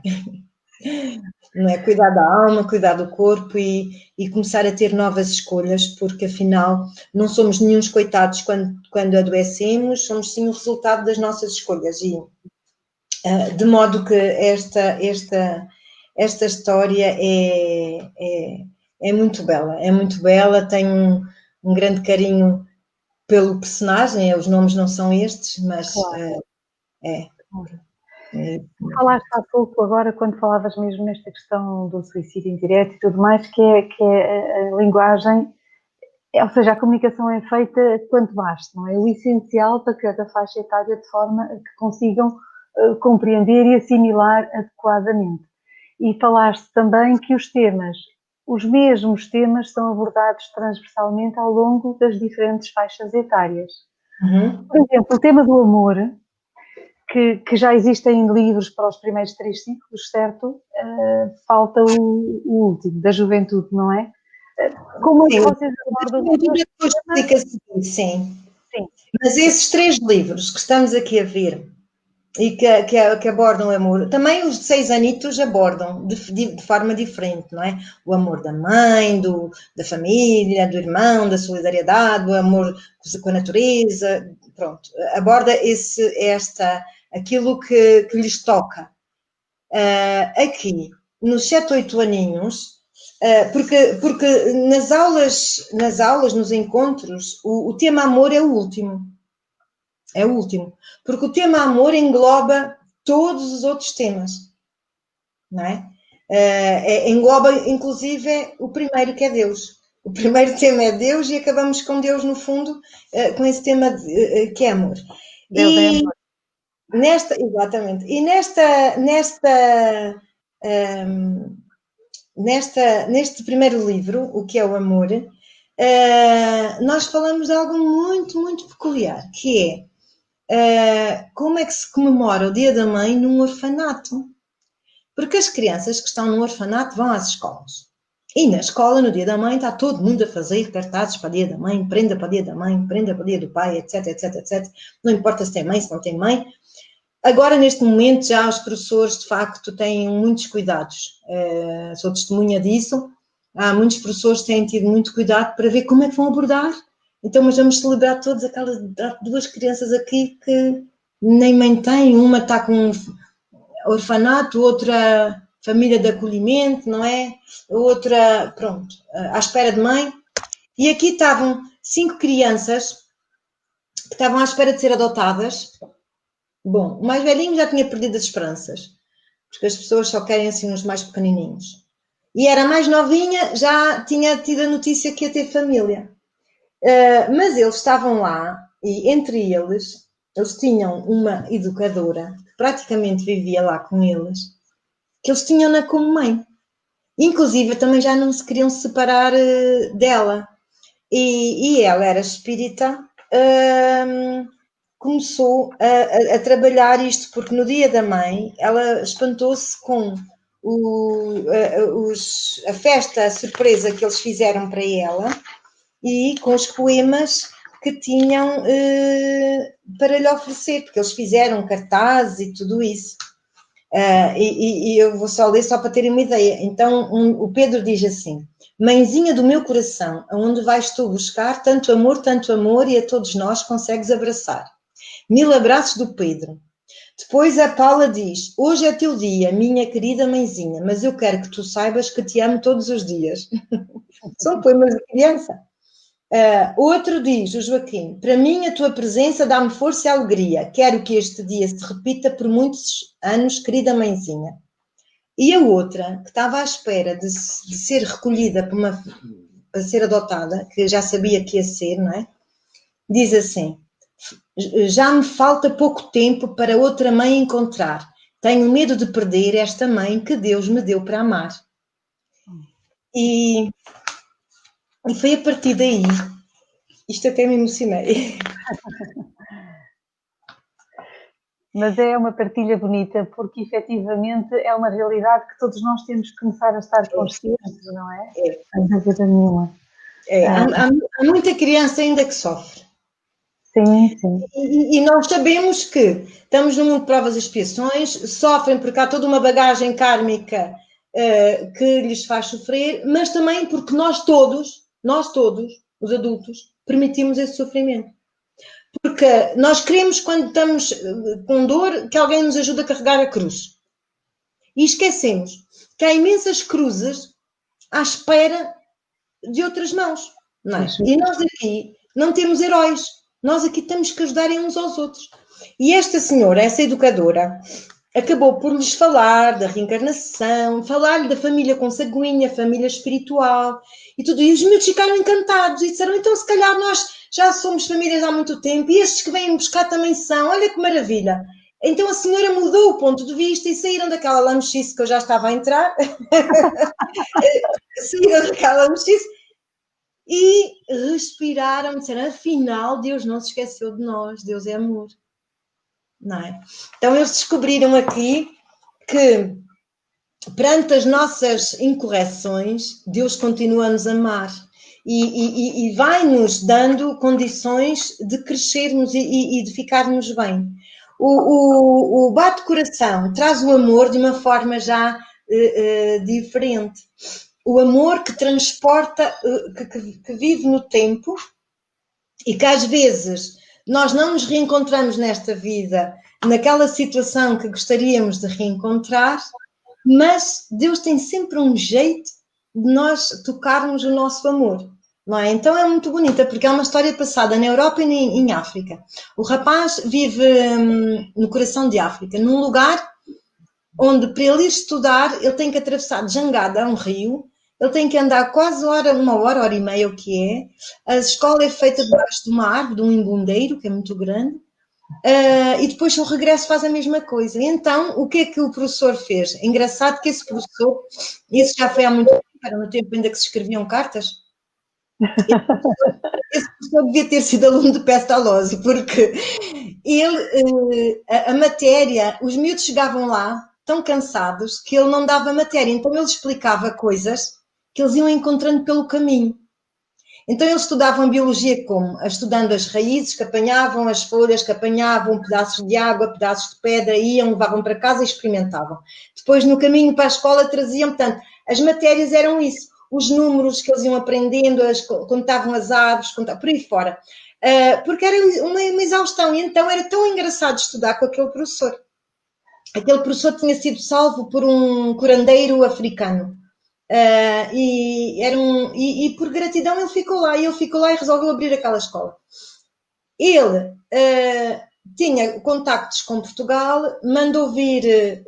Não é? Cuidar da alma, cuidar do corpo e começar a ter novas escolhas, porque afinal não somos nenhuns coitados quando adoecemos, somos sim o resultado das nossas escolhas. E de modo que esta história é muito bela, tenho um grande carinho pelo personagem, os nomes não são estes, mas claro. Falaste há pouco agora, quando falavas mesmo nesta questão do suicídio indireto e tudo mais, que é a linguagem, ou seja, a comunicação é feita quanto basta, não é? O essencial para cada faixa etária, de forma a que consigam compreender e assimilar adequadamente. E falaste também que os mesmos temas são abordados transversalmente ao longo das diferentes faixas etárias. Uhum. Por exemplo, o tema do amor, que já existem livros para os primeiros 3 ciclos, certo? Falta o último, da juventude, não é? Como é que vocês abordam? Depois explica-se, sim. Mas esses 3 livros que estamos aqui a ver e que abordam o amor, também os de 6 anitos abordam de forma diferente, não é? O amor da mãe, da família, do irmão, da solidariedade, o amor com a natureza, pronto. Aborda aquilo que lhes toca. Aqui, nos 7, 8 aninhos, porque nas aulas, nos encontros, o tema amor é o último. É o último. Porque o tema amor engloba todos os outros temas. Não é? Engloba, inclusive, o primeiro, que é Deus. O primeiro tema é Deus e acabamos com Deus, no fundo, com esse tema que é amor. Deus é amor. Exatamente. E neste primeiro livro, O que é o amor, nós falamos de algo muito, muito peculiar, que é como é que se comemora o Dia da Mãe num orfanato. Porque as crianças que estão no orfanato vão às escolas. E na escola, no Dia da Mãe, está todo mundo a fazer cartazes para o Dia da Mãe, prenda para o Dia da Mãe, prenda para o Dia do Pai, etc, etc, etc. Não importa se tem mãe, se não tem mãe. Agora, neste momento, já os professores, de facto, têm muitos cuidados. Sou testemunha disso. Há muitos professores que têm tido muito cuidado para ver como é que vão abordar. Então, mas vamos celebrar todas aquelas 2 crianças aqui que nem mãe têm. Uma está com orfanato, outra família de acolhimento, não é? Outra, pronto, à espera de mãe. E aqui estavam 5 crianças que estavam à espera de ser adotadas. Bom, o mais velhinho já tinha perdido as esperanças, porque as pessoas só querem assim uns mais pequenininhos. E era a mais novinha, já tinha tido a notícia que ia ter família. Mas eles estavam lá e entre eles tinham uma educadora que praticamente vivia lá com eles, que eles tinham-na como mãe. Inclusive também já não se queriam separar dela. E ela era espírita, começou a trabalhar isto, porque no Dia da Mãe ela espantou-se com a festa, a surpresa que eles fizeram para ela e com os poemas que tinham para lhe oferecer, porque eles fizeram cartazes e tudo isso. E eu vou só ler só para terem uma ideia. Então, o Pedro diz assim: mãezinha do meu coração, aonde vais tu buscar tanto amor, e a todos nós consegues abraçar. 1000 abraços do Pedro. Depois a Paula diz: hoje é teu dia, minha querida mãezinha, mas eu quero que tu saibas que te amo todos os dias. São poemas de criança. Outro diz, o Joaquim: para mim a tua presença dá-me força e alegria. Quero que este dia se repita por muitos anos, querida mãezinha. E a outra, que estava à espera de ser recolhida para ser adotada, que já sabia que ia ser, não é? Diz assim: já me falta pouco tempo para outra mãe encontrar. Tenho medo de perder esta mãe que Deus me deu para amar. E foi a partir daí, isto até me emocionei. Mas é uma partilha bonita, porque efetivamente é uma realidade que todos nós temos que começar a estar conscientes, não é? Sem dúvida nenhuma. Há muita criança ainda que sofre. Sim, sim. E nós sabemos que estamos num mundo de provas e expiações, sofrem porque há toda uma bagagem kármica que lhes faz sofrer, mas também porque nós todos, os adultos, permitimos esse sofrimento. Porque nós queremos, quando estamos com dor, que alguém nos ajude a carregar a cruz. E esquecemos que há imensas cruzes à espera de outras mãos, não é? E nós aqui não temos heróis. Nós aqui temos que ajudar uns aos outros. E esta senhora, essa educadora, acabou por lhes falar da reencarnação, falar-lhe da família consanguínea, família espiritual e tudo. E os miúdos ficaram encantados e disseram: então se calhar nós já somos famílias há muito tempo e estes que vêm buscar também são. Olha que maravilha. Então a senhora mudou o ponto de vista e saíram daquela lamechice que eu já estava a entrar. Saíram daquela lamechice e respiraram, disseram: afinal, Deus não se esqueceu de nós, Deus é amor. Não é? Então eles descobriram aqui que perante as nossas incorreções, Deus continua a nos amar e vai-nos dando condições de crescermos e de ficarmos bem. O bate-coração traz o amor de uma forma já diferente. O amor que transporta, que vive no tempo e que às vezes nós não nos reencontramos nesta vida, naquela situação que gostaríamos de reencontrar, mas Deus tem sempre um jeito de nós tocarmos o nosso amor, não é? Então é muito bonita, porque é uma história passada na Europa e em África. O rapaz vive no coração de África, num lugar onde para ele ir estudar, ele tem que atravessar de jangada um rio, ele tem que andar quase uma hora e meia, o que é. A escola é feita debaixo de uma árvore, de um imbundeiro, que é muito grande, e depois o regresso faz a mesma coisa. Então, o que é que o professor fez? É engraçado que esse professor, isso já foi há muito tempo, era no tempo ainda que se escreviam cartas, Esse professor devia ter sido aluno de Pestalozzi, porque ele, a matéria, os miúdos chegavam lá tão cansados que ele não dava matéria, então ele explicava coisas que eles iam encontrando pelo caminho. Então eles estudavam biologia como? Estudando as raízes, que apanhavam as folhas, que apanhavam pedaços de água, pedaços de pedra, iam, levavam para casa e experimentavam. Depois no caminho para a escola traziam, portanto, as matérias eram isso, os números que eles iam aprendendo, contavam as aves, contavam, por aí fora. Porque era uma exaustão, e então era tão engraçado estudar com aquele professor. Aquele professor tinha sido salvo por um curandeiro africano. E por gratidão ele ficou lá e resolveu abrir aquela escola. Ele tinha contactos com Portugal, mandou vir,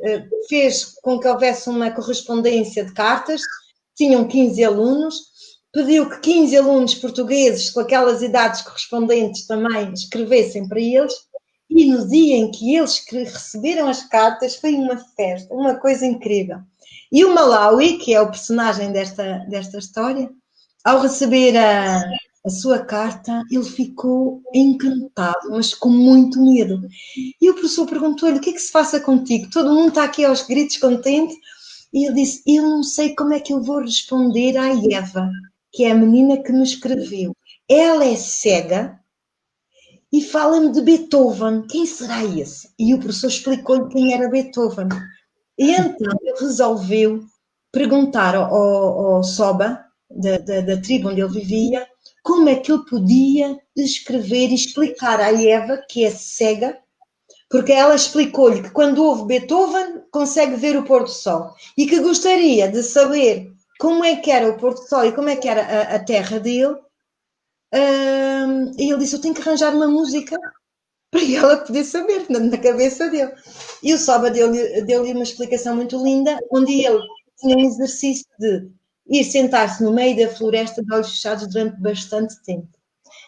fez com que houvesse uma correspondência de cartas, tinham 15 alunos, pediu que 15 alunos portugueses com aquelas idades correspondentes também escrevessem para eles, e no dia em que eles receberam as cartas foi uma festa, uma coisa incrível. E o Malawi, que é o personagem desta história, ao receber a sua carta, ele ficou encantado, mas com muito medo. E o professor perguntou-lhe, o que é que se passa contigo? Todo mundo está aqui aos gritos, contente. E ele disse, eu não sei como é que eu vou responder à Eva, que é a menina que me escreveu. Ela é cega e fala-me de Beethoven. Quem será esse? E o professor explicou-lhe quem era Beethoven. E então ele resolveu perguntar ao Soba, da tribo onde ele vivia, como é que ele podia escrever e explicar à Eva, que é cega, porque ela explicou-lhe que quando ouve Beethoven consegue ver o pôr do sol e que gostaria de saber como é que era o pôr do sol e como é que era a terra dele. E ele disse, eu tenho que arranjar uma música para ela poder saber, na cabeça dele. E o Soba deu-lhe uma explicação muito linda, onde ele tinha um exercício de ir sentar-se no meio da floresta de olhos fechados durante bastante tempo.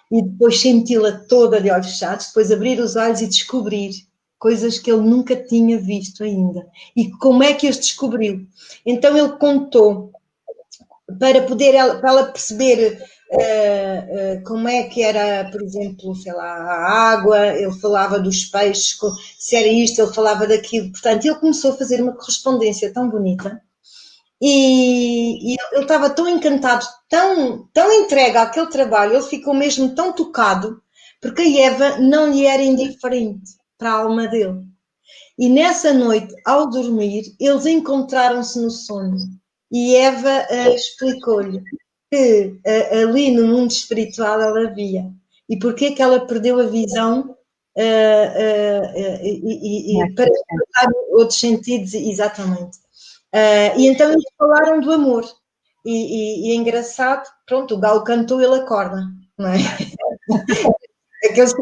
E depois senti-la toda de olhos fechados, depois abrir os olhos e descobrir coisas que ele nunca tinha visto ainda. E como é que as descobriu? Então ele contou, para ela perceber como é que era, por exemplo, sei lá, a água, ele falava dos peixes, se era isto, ele falava daquilo. Portanto, ele começou a fazer uma correspondência tão bonita e ele estava tão encantado, tão entregue àquele trabalho, ele ficou mesmo tão tocado, porque a Eva não lhe era indiferente para a alma dele. E nessa noite, ao dormir, eles encontraram-se no sonho e Eva explicou-lhe que ali no mundo espiritual ela via. E porquê que ela perdeu a visão para dar outros sentidos, exatamente. E então eles falaram do amor. E é engraçado, pronto, o galo cantou, ele acorda, não é? aqueles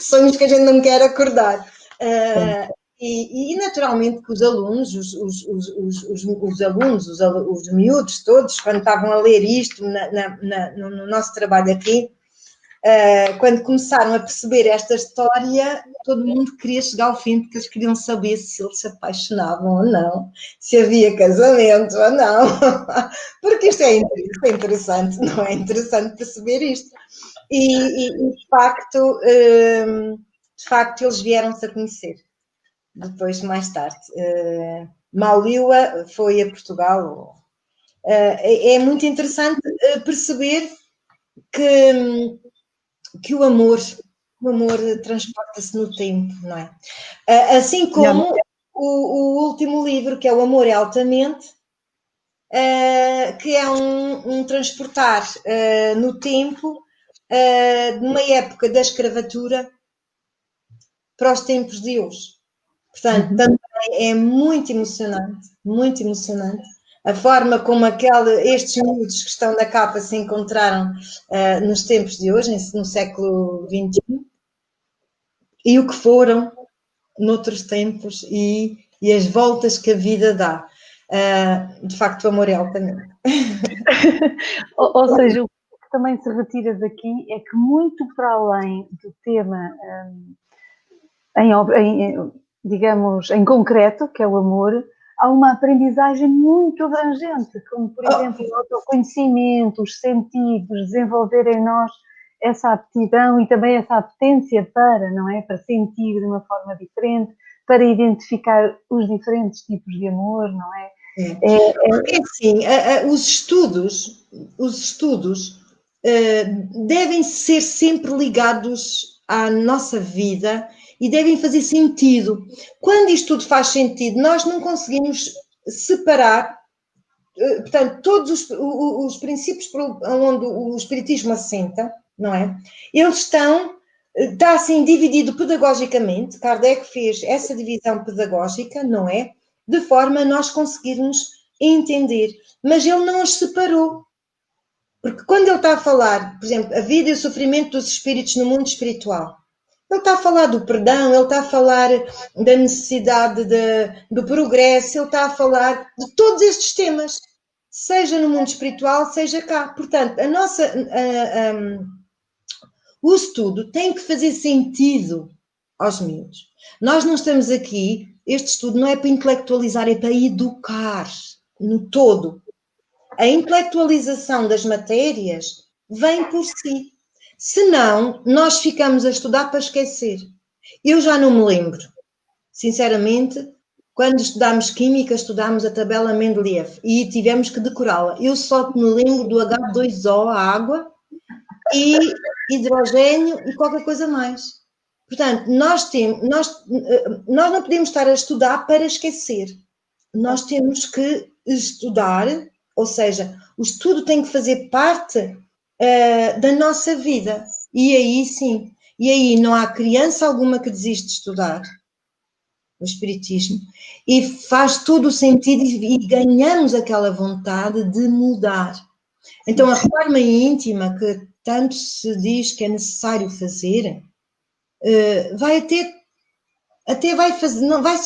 sonhos que a gente não quer acordar. E naturalmente que os alunos, os alunos, os miúdos todos, quando estavam a ler isto no nosso trabalho aqui, quando começaram a perceber esta história, todo mundo queria chegar ao fim, porque eles queriam saber se eles se apaixonavam ou não, se havia casamento ou não, porque isto é interessante, não é interessante perceber isto. E de facto eles vieram-se a conhecer. Depois, mais tarde. Mauliwa foi a Portugal. É muito interessante perceber que o amor transporta-se no tempo, não é? Assim como o último livro, que é O Amor é Altamente, que é um transportar no tempo de uma época da escravatura para os tempos de hoje. Portanto, também é muito emocionante, a forma como estes miúdos que estão na capa se encontraram nos tempos de hoje, no século XXI, e o que foram noutros tempos e as voltas que a vida dá. De facto, o amor é altamente. Ou seja, o que também se retira daqui é que muito para além do tema digamos, em concreto, que é o amor, há uma aprendizagem muito abrangente, como, por exemplo, o autoconhecimento, os sentidos, desenvolver em nós essa aptidão e também essa apetência para, não é? Para sentir de uma forma diferente, para identificar os diferentes tipos de amor, não é? Porque, assim, os estudos devem ser sempre ligados à nossa vida e devem fazer sentido. Quando isto tudo faz sentido, nós não conseguimos separar, portanto, todos os princípios onde o Espiritismo assenta, não é? Eles está assim dividido pedagogicamente, Kardec fez essa divisão pedagógica, não é? De forma a nós conseguirmos entender. Mas ele não os separou. Porque quando ele está a falar, por exemplo, a vida e o sofrimento dos espíritos no mundo espiritual, ele está a falar do perdão, ele está a falar da necessidade do progresso, ele está a falar de todos estes temas, seja no mundo espiritual, seja cá. Portanto, o estudo tem que fazer sentido aos miúdos. Nós não estamos aqui, este estudo não é para intelectualizar, é para educar no todo. A intelectualização das matérias vem por si. Senão, nós ficamos a estudar para esquecer. Eu já não me lembro. Sinceramente, quando estudámos Química, estudámos a tabela Mendeleev e tivemos que decorá-la. Eu só me lembro do H2O, a água, e hidrogênio e qualquer coisa mais. Portanto, nós não podemos estar a estudar para esquecer. Nós temos que estudar, ou seja, o estudo tem que fazer parte da nossa vida. E aí sim, e aí não há criança alguma que desiste de estudar o Espiritismo e faz todo o sentido e ganhamos aquela vontade de mudar. Então a reforma íntima que tanto se diz que é necessário fazer, vai-se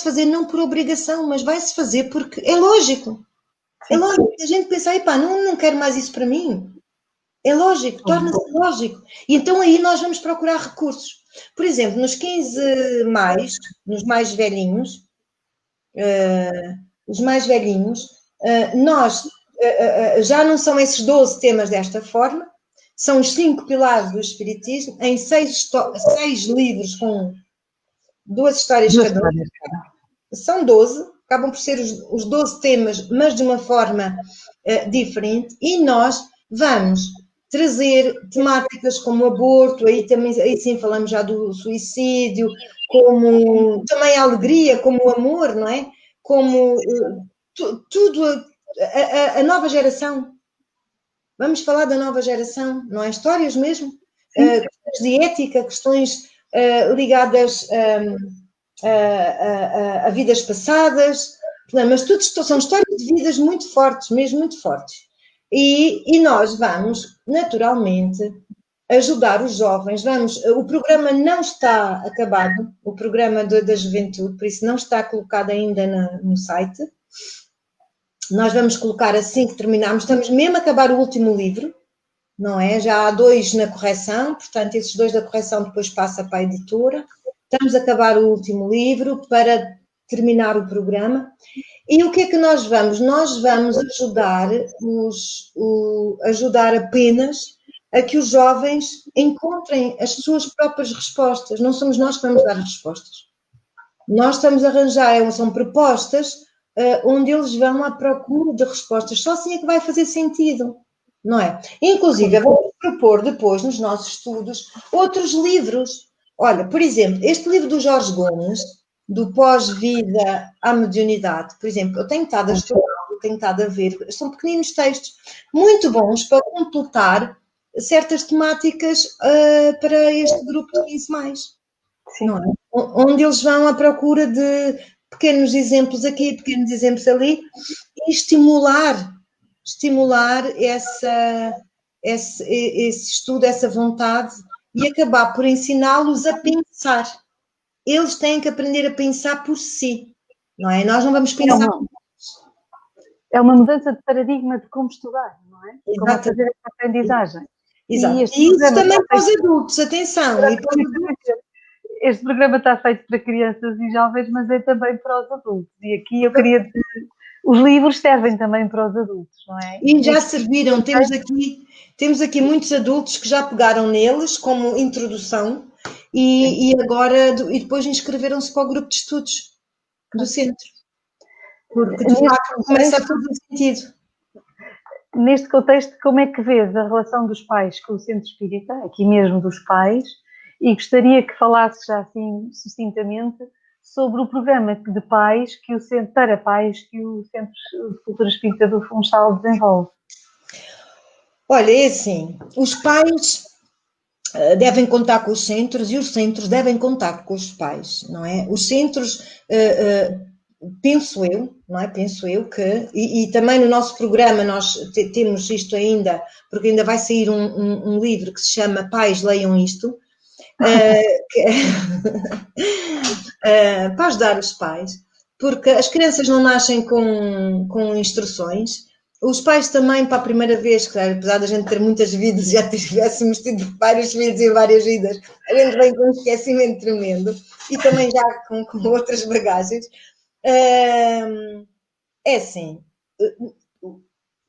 fazer não por obrigação, mas vai-se fazer porque é lógico. É lógico que a gente pensa, epá, não quero mais isso para mim. É lógico, torna-se lógico. E então aí nós vamos procurar recursos. Por exemplo, nos 15 mais, nos mais velhinhos, nós já não são esses 12 temas desta forma, são os 5 pilares do Espiritismo, em 6 livros com 2 histórias cada um. São 12, acabam por ser os 12 temas, mas de uma forma diferente, e nós vamos trazer temáticas como o aborto, aí sim falamos já do suicídio, como também a alegria, como o amor, não é? Como tudo, a nova geração. Vamos falar da nova geração, não é? Histórias mesmo, questões de ética, questões ligadas a vidas passadas, mas tudo são histórias de vidas muito fortes, mesmo muito fortes. E nós vamos, naturalmente, ajudar os jovens. O programa não está acabado, o programa da juventude, por isso não está colocado ainda no site. Nós vamos colocar assim que terminarmos, estamos mesmo a acabar o último livro, não é? Já há 2 na correção, portanto, esses 2 da correção depois passa para a editora. Estamos a acabar o último livro para terminar o programa. E o que é que nós vamos? Nós vamos ajudar apenas a que os jovens encontrem as suas próprias respostas. Não somos nós que vamos dar as respostas. Nós estamos a arranjar, são propostas onde eles vão à procura de respostas. Só assim é que vai fazer sentido, não é? Inclusive, vamos propor depois, nos nossos estudos, outros livros. Olha, por exemplo, este livro do Jorge Gomes, do Pós-Vida à Mediunidade, por exemplo, eu tenho estado a estudar, tenho estado a ver, são pequeninos textos muito bons para completar certas temáticas para este grupo de 15 mais. Não é? Onde eles vão à procura de pequenos exemplos aqui, pequenos exemplos ali, e estimular esse estudo, essa vontade, e acabar por ensiná-los a pensar. Eles têm que aprender a pensar por si, não é? Nós não vamos pensar. É uma mudança de paradigma de como estudar, não é? Como fazer essa aprendizagem. Exato. E isso também para os adultos, atenção. este programa está feito para crianças e jovens, mas é também para os adultos. E aqui eu queria dizer, os livros servem também para os adultos, não é? E já serviram, temos aqui muitos adultos que já pegaram neles como introdução e agora, e depois inscreveram-se para o grupo de estudos do centro. Porque de facto começa a fazer sentido. Neste contexto, como é que vês a relação dos pais com o centro espírita, aqui mesmo dos pais, e gostaria que falasses já assim sucintamente sobre o programa de pais que o Centro para Pais que o Centro de Cultura Espírita do Funchal desenvolve. Olha, é assim, os pais devem contar com os centros e os centros devem contar com os pais, não é? Os centros, penso eu, não é? Penso eu que, e também no nosso programa nós temos isto ainda, porque ainda vai sair um livro que se chama Pais Leiam Isto, para ajudar os pais, porque as crianças não nascem com instruções. Os pais também, para a primeira vez, claro, apesar de a gente ter muitas vidas, já tivéssemos tido vários filhos e várias vidas, a gente vem com um esquecimento tremendo e também já com outras bagagens. É assim,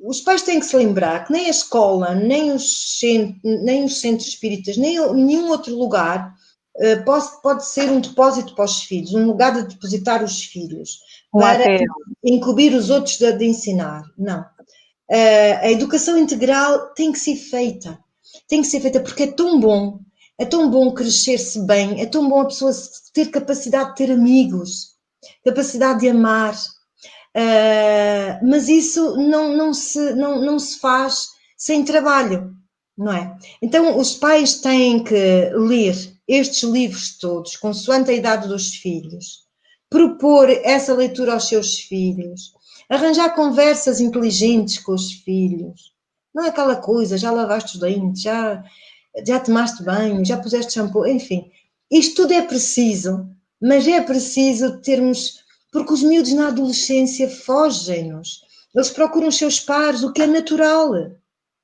os pais têm que se lembrar que nem a escola, nem os centros espíritas, nem nenhum outro lugar pode ser um depósito para os filhos, um lugar de depositar os filhos, para incumbir os outros de ensinar. Não. A educação integral tem que ser feita porque é tão bom crescer-se bem, é tão bom a pessoa ter capacidade de ter amigos, capacidade de amar, mas isso não se faz sem trabalho, não é? Então os pais têm que ler estes livros todos, consoante a idade dos filhos, propor essa leitura aos seus filhos, arranjar conversas inteligentes com os filhos. Não é aquela coisa, já lavaste os dentes, já tomaste banho, já puseste shampoo, enfim. Isto tudo é preciso, mas é preciso termos... Porque os miúdos na adolescência fogem-nos. Eles procuram os seus pares, o que é natural.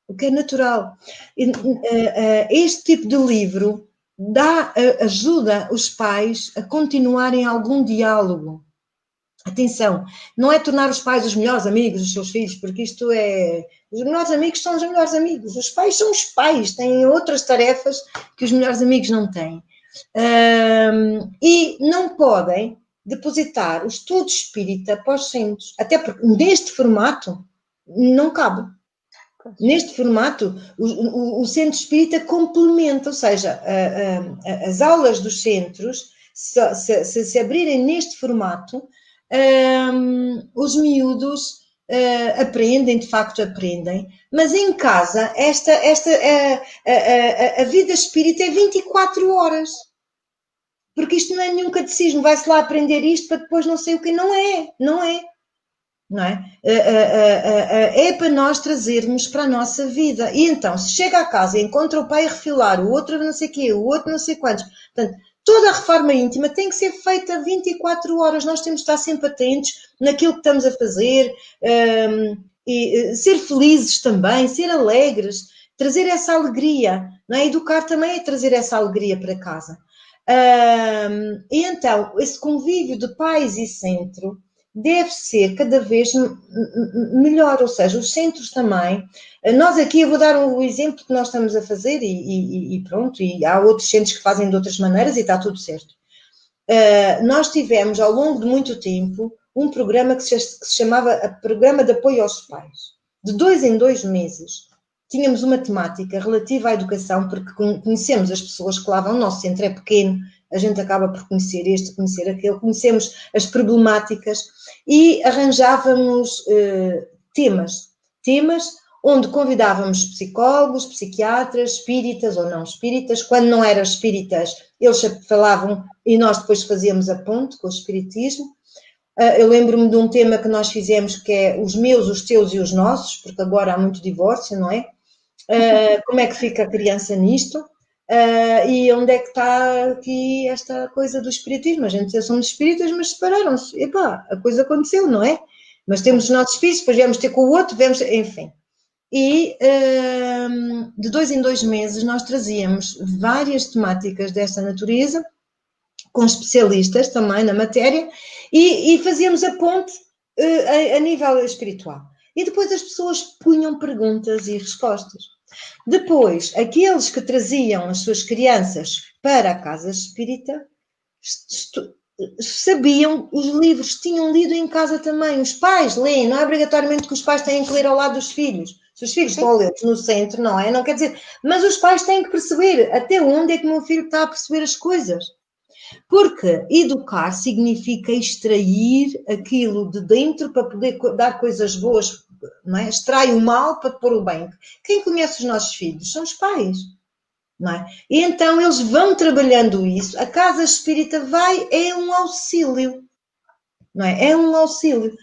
O que é natural. Este tipo de livro ajuda os pais a continuarem algum diálogo. Atenção, não é tornar os pais os melhores amigos dos seus filhos, porque isto é... Os melhores amigos são os melhores amigos. Os pais são os pais, têm outras tarefas que os melhores amigos não têm. E não podem depositar o estudo espírita para os centros, até porque neste formato não cabe. Neste formato, o centro espírita complementa, ou seja, as aulas dos centros, se abrirem neste formato, os miúdos aprendem, de facto aprendem, mas em casa a vida espírita é 24 horas. Porque isto não é nenhum catecismo, vai-se lá aprender isto para depois não sei o que, não é. É para nós trazermos para a nossa vida. E então, se chega a casa e encontra o pai a refilar, o outro não sei o quê, o outro não sei quantos. Portanto, toda a reforma íntima tem que ser feita 24 horas. Nós temos que estar sempre atentos naquilo que estamos a fazer, e ser felizes também, ser alegres, trazer essa alegria. Não é? Educar também é trazer essa alegria para casa. E então, esse convívio de pais e centro deve ser cada vez melhor, ou seja, os centros também. Nós aqui, eu vou dar o exemplo que nós estamos a fazer e pronto, e há outros centros que fazem de outras maneiras e está tudo certo. Nós tivemos, ao longo de muito tempo, um programa que se chamava Programa de Apoio aos Pais. De 2 em 2 meses, tínhamos uma temática relativa à educação, porque conhecemos as pessoas que lá vão, o nosso centro é pequeno, a gente acaba por conhecer este, conhecer aquele, conhecemos as problemáticas e arranjávamos temas onde convidávamos psicólogos, psiquiatras, espíritas ou não espíritas. Quando não eram espíritas, eles falavam e nós depois fazíamos a ponte com o espiritismo. Eu lembro-me de um tema que nós fizemos que é os meus, os teus e os nossos, porque agora há muito divórcio, não é? Como é que fica a criança nisto? E onde é que está aqui esta coisa do espiritismo? A gente dizia, somos espíritas, mas separaram-se. Epá, a coisa aconteceu, não é? Mas temos os nossos filhos, depois viemos ter com o outro, enfim. E de 2 em 2 meses nós trazíamos várias temáticas desta natureza com especialistas também na matéria, e fazíamos a ponte a nível espiritual. E depois as pessoas punham perguntas e respostas. Depois, aqueles que traziam as suas crianças para a casa espírita sabiam os livros, tinham lido em casa também. Os pais leem, não é obrigatoriamente que os pais têm que ler ao lado dos filhos. Se os filhos estão a ler no centro, não é? Não quer dizer. Mas os pais têm que perceber até onde é que o meu filho está a perceber as coisas. Porque educar significa extrair aquilo de dentro para poder dar coisas boas, não é? Extrai o mal para pôr o bem. Quem conhece os nossos filhos são os pais, não é? E então eles vão trabalhando isso. A casa espírita é um auxílio, não é? É um auxílio.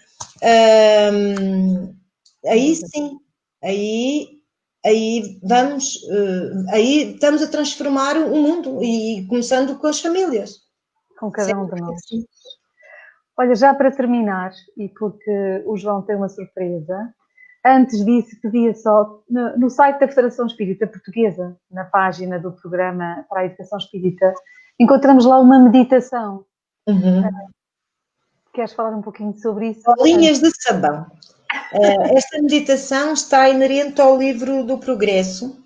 Aí sim, aí vamos, aí estamos a transformar o mundo e começando com as famílias. Com cada um de nós. Olha, já para terminar, e porque o João tem uma surpresa, antes disso pedia só, no site da Federação Espírita Portuguesa, na página do programa para a Educação Espírita, encontramos lá uma meditação. Queres falar um pouquinho sobre isso? Bolinhas de sabão. Esta meditação está inerente ao livro do Progresso,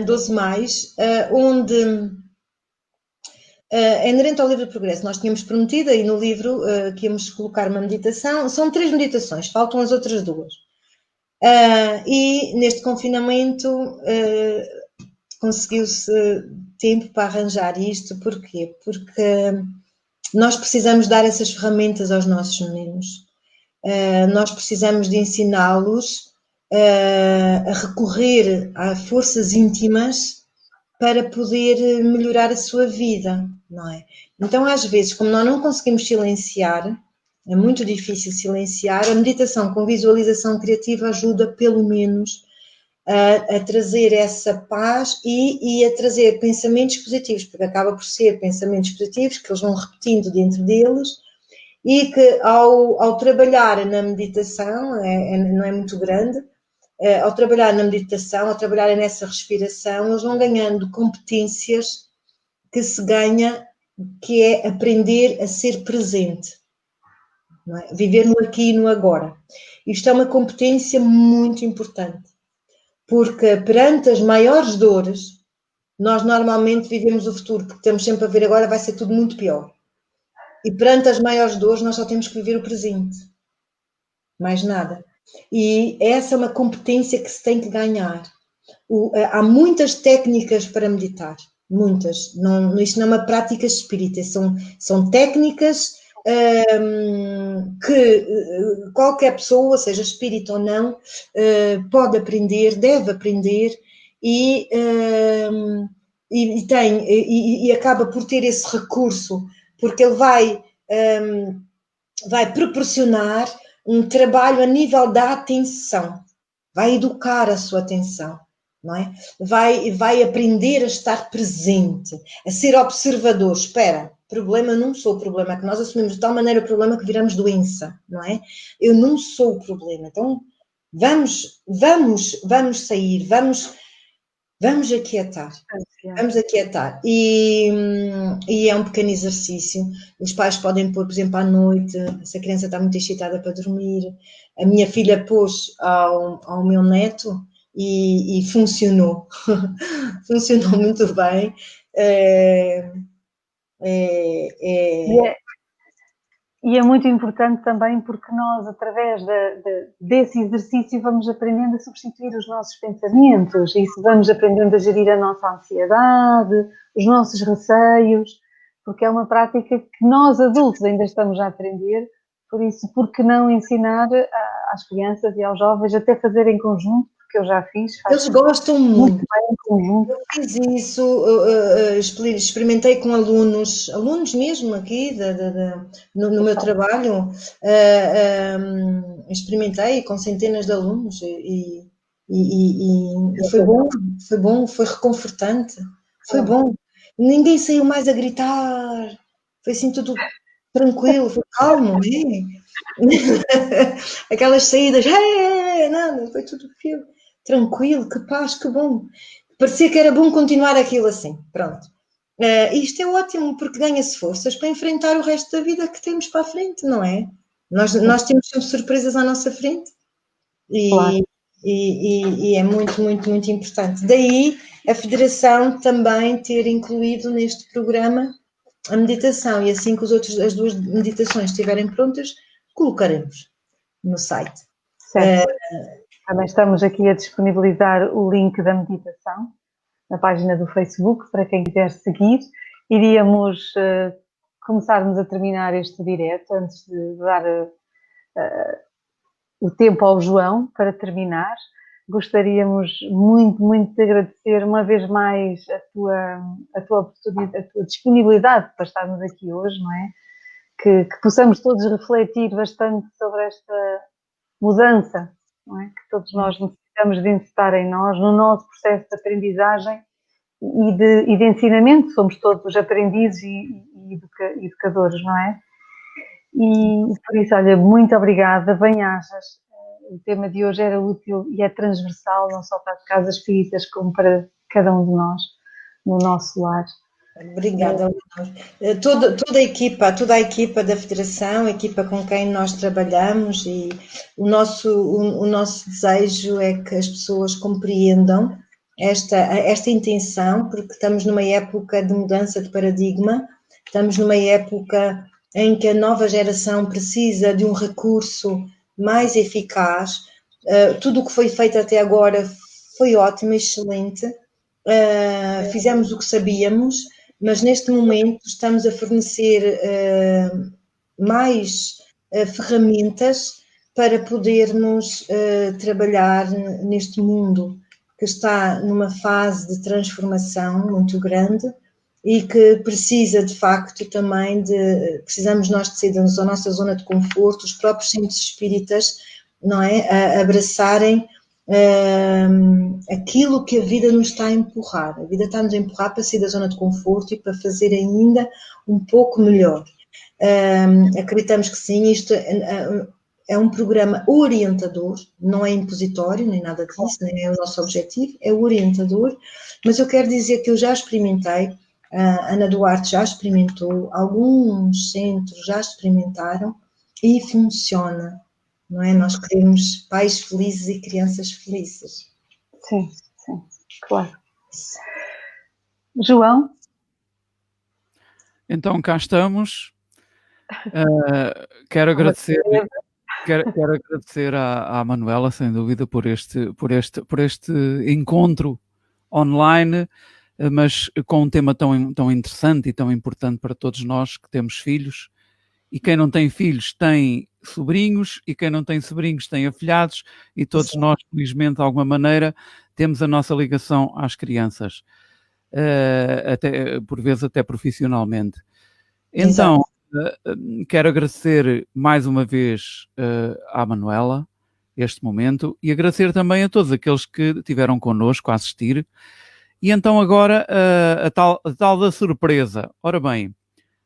12 mais, onde é inerente ao livro do Progresso. Nós tínhamos prometido aí no livro que íamos colocar uma meditação. São 3 meditações, faltam as outras 2. E neste confinamento conseguiu-se tempo para arranjar isto. Porquê? Porque nós precisamos dar essas ferramentas aos nossos meninos. Nós precisamos de ensiná-los a recorrer a forças íntimas para poder melhorar a sua vida, não é? Então, às vezes, como nós não conseguimos silenciar, é muito difícil silenciar, a meditação com visualização criativa ajuda, pelo menos, a trazer essa paz e a trazer pensamentos positivos, porque acaba por ser pensamentos positivos que eles vão repetindo dentro deles e que ao trabalhar na meditação, não é muito grande, ao trabalhar na meditação, ao trabalhar nessa respiração, eles vão ganhando competências que se ganha, que é aprender a ser presente, não é? Viver no aqui e no agora. Isto é uma competência muito importante, porque perante as maiores dores, nós normalmente vivemos o futuro, porque estamos sempre a ver agora vai ser tudo muito pior. E perante as maiores dores, nós só temos que viver o presente. Mais nada. E essa é uma competência que se tem que ganhar. Há muitas técnicas para meditar. Muitas. Isto não é uma prática espírita. São técnicas que qualquer pessoa, seja espírita ou não, pode aprender, deve aprender e acaba por ter esse recurso, porque ele vai proporcionar um trabalho a nível da atenção, vai educar a sua atenção, não é? Vai aprender a estar presente, a ser observador. Espera, problema não sou o problema, é que nós assumimos de tal maneira o problema que viramos doença, não é? Eu não sou o problema, então vamos sair, vamos aquietar. Vamos aquietar. E é um pequeno exercício. Os pais podem pôr, por exemplo, à noite, se a criança está muito excitada para dormir. A minha filha pôs ao meu neto e funcionou. Funcionou muito bem. E é muito importante também porque nós, através desse exercício, vamos aprendendo a substituir os nossos pensamentos, e isso vamos aprendendo a gerir a nossa ansiedade, os nossos receios, porque é uma prática que nós adultos ainda estamos a aprender, por isso, por que não ensinar às crianças e aos jovens até fazer em conjunto, porque eu já fiz. Eles gostam muito bem em conjunto. Eu fiz isso, experimentei com alunos mesmo aqui no meu trabalho, experimentei com centenas de alunos e foi bom, foi reconfortante, foi bom. Ninguém saiu mais a gritar, foi assim tudo tranquilo, foi calmo, aquelas saídas, nada, foi tudo tranquilo, que paz, que bom. Parecia que era bom continuar aquilo assim, pronto. Isto é ótimo, porque ganha-se forças para enfrentar o resto da vida que temos para a frente, não é? Nós temos sempre surpresas à nossa frente. Claro. E é muito, muito, muito importante. Daí a Federação também ter incluído neste programa a meditação, e assim que as duas meditações estiverem prontas, colocaremos no site. Certo. Também estamos aqui a disponibilizar o link da meditação na página do Facebook, para quem quiser seguir. Iríamos começarmos a terminar este direto, antes de dar o tempo ao João para terminar. Gostaríamos muito, muito de agradecer uma vez mais a tua oportunidade, a tua disponibilidade para estarmos aqui hoje, não é? Que possamos todos refletir bastante sobre esta mudança, não é? Que todos nós necessitamos de encetar em nós, no nosso processo de aprendizagem e de ensinamento. Somos todos aprendizes e educadores, não é? E por isso, olha, muito obrigada, bem-ajas. O tema de hoje era útil e é transversal, não só para as casas espíritas, como para cada um de nós, no nosso lar. Obrigada, Leonor. Toda a equipa da Federação, a equipa com quem nós trabalhamos, e o nosso desejo é que as pessoas compreendam esta intenção, porque estamos numa época de mudança de paradigma, estamos numa época em que a nova geração precisa de um recurso mais eficaz. Tudo o que foi feito até agora foi ótimo, excelente. Fizemos o que sabíamos, mas neste momento estamos a fornecer mais ferramentas para podermos trabalhar neste mundo que está numa fase de transformação muito grande e que precisa de facto também precisamos nós de sair da nossa zona de conforto, os próprios centros espíritas, não é? Abraçarem aquilo que a vida nos está a empurrar. A vida está-nos a empurrar para sair da zona de conforto e para fazer ainda um pouco melhor. Acreditamos que sim, isto é um programa orientador, não é impositório, nem nada disso, nem é o nosso objetivo, é orientador, mas eu quero dizer que eu já experimentei, a Ana Duarte já experimentou, alguns centros já experimentaram e funciona. Não é? Nós queremos pais felizes e crianças felizes. Sim, claro. João? Então, cá estamos. Quero agradecer à Manuela, sem dúvida, por este encontro online, mas com um tema tão interessante e tão importante para todos nós que temos filhos. E quem não tem filhos tem sobrinhos, e quem não tem sobrinhos tem afilhados, e todos nós, felizmente, de alguma maneira, temos a nossa ligação às crianças, por vezes até profissionalmente. Então, quero agradecer mais uma vez à Manuela este momento, e agradecer também a todos aqueles que estiveram connosco a assistir. E então agora a tal da surpresa. Ora bem,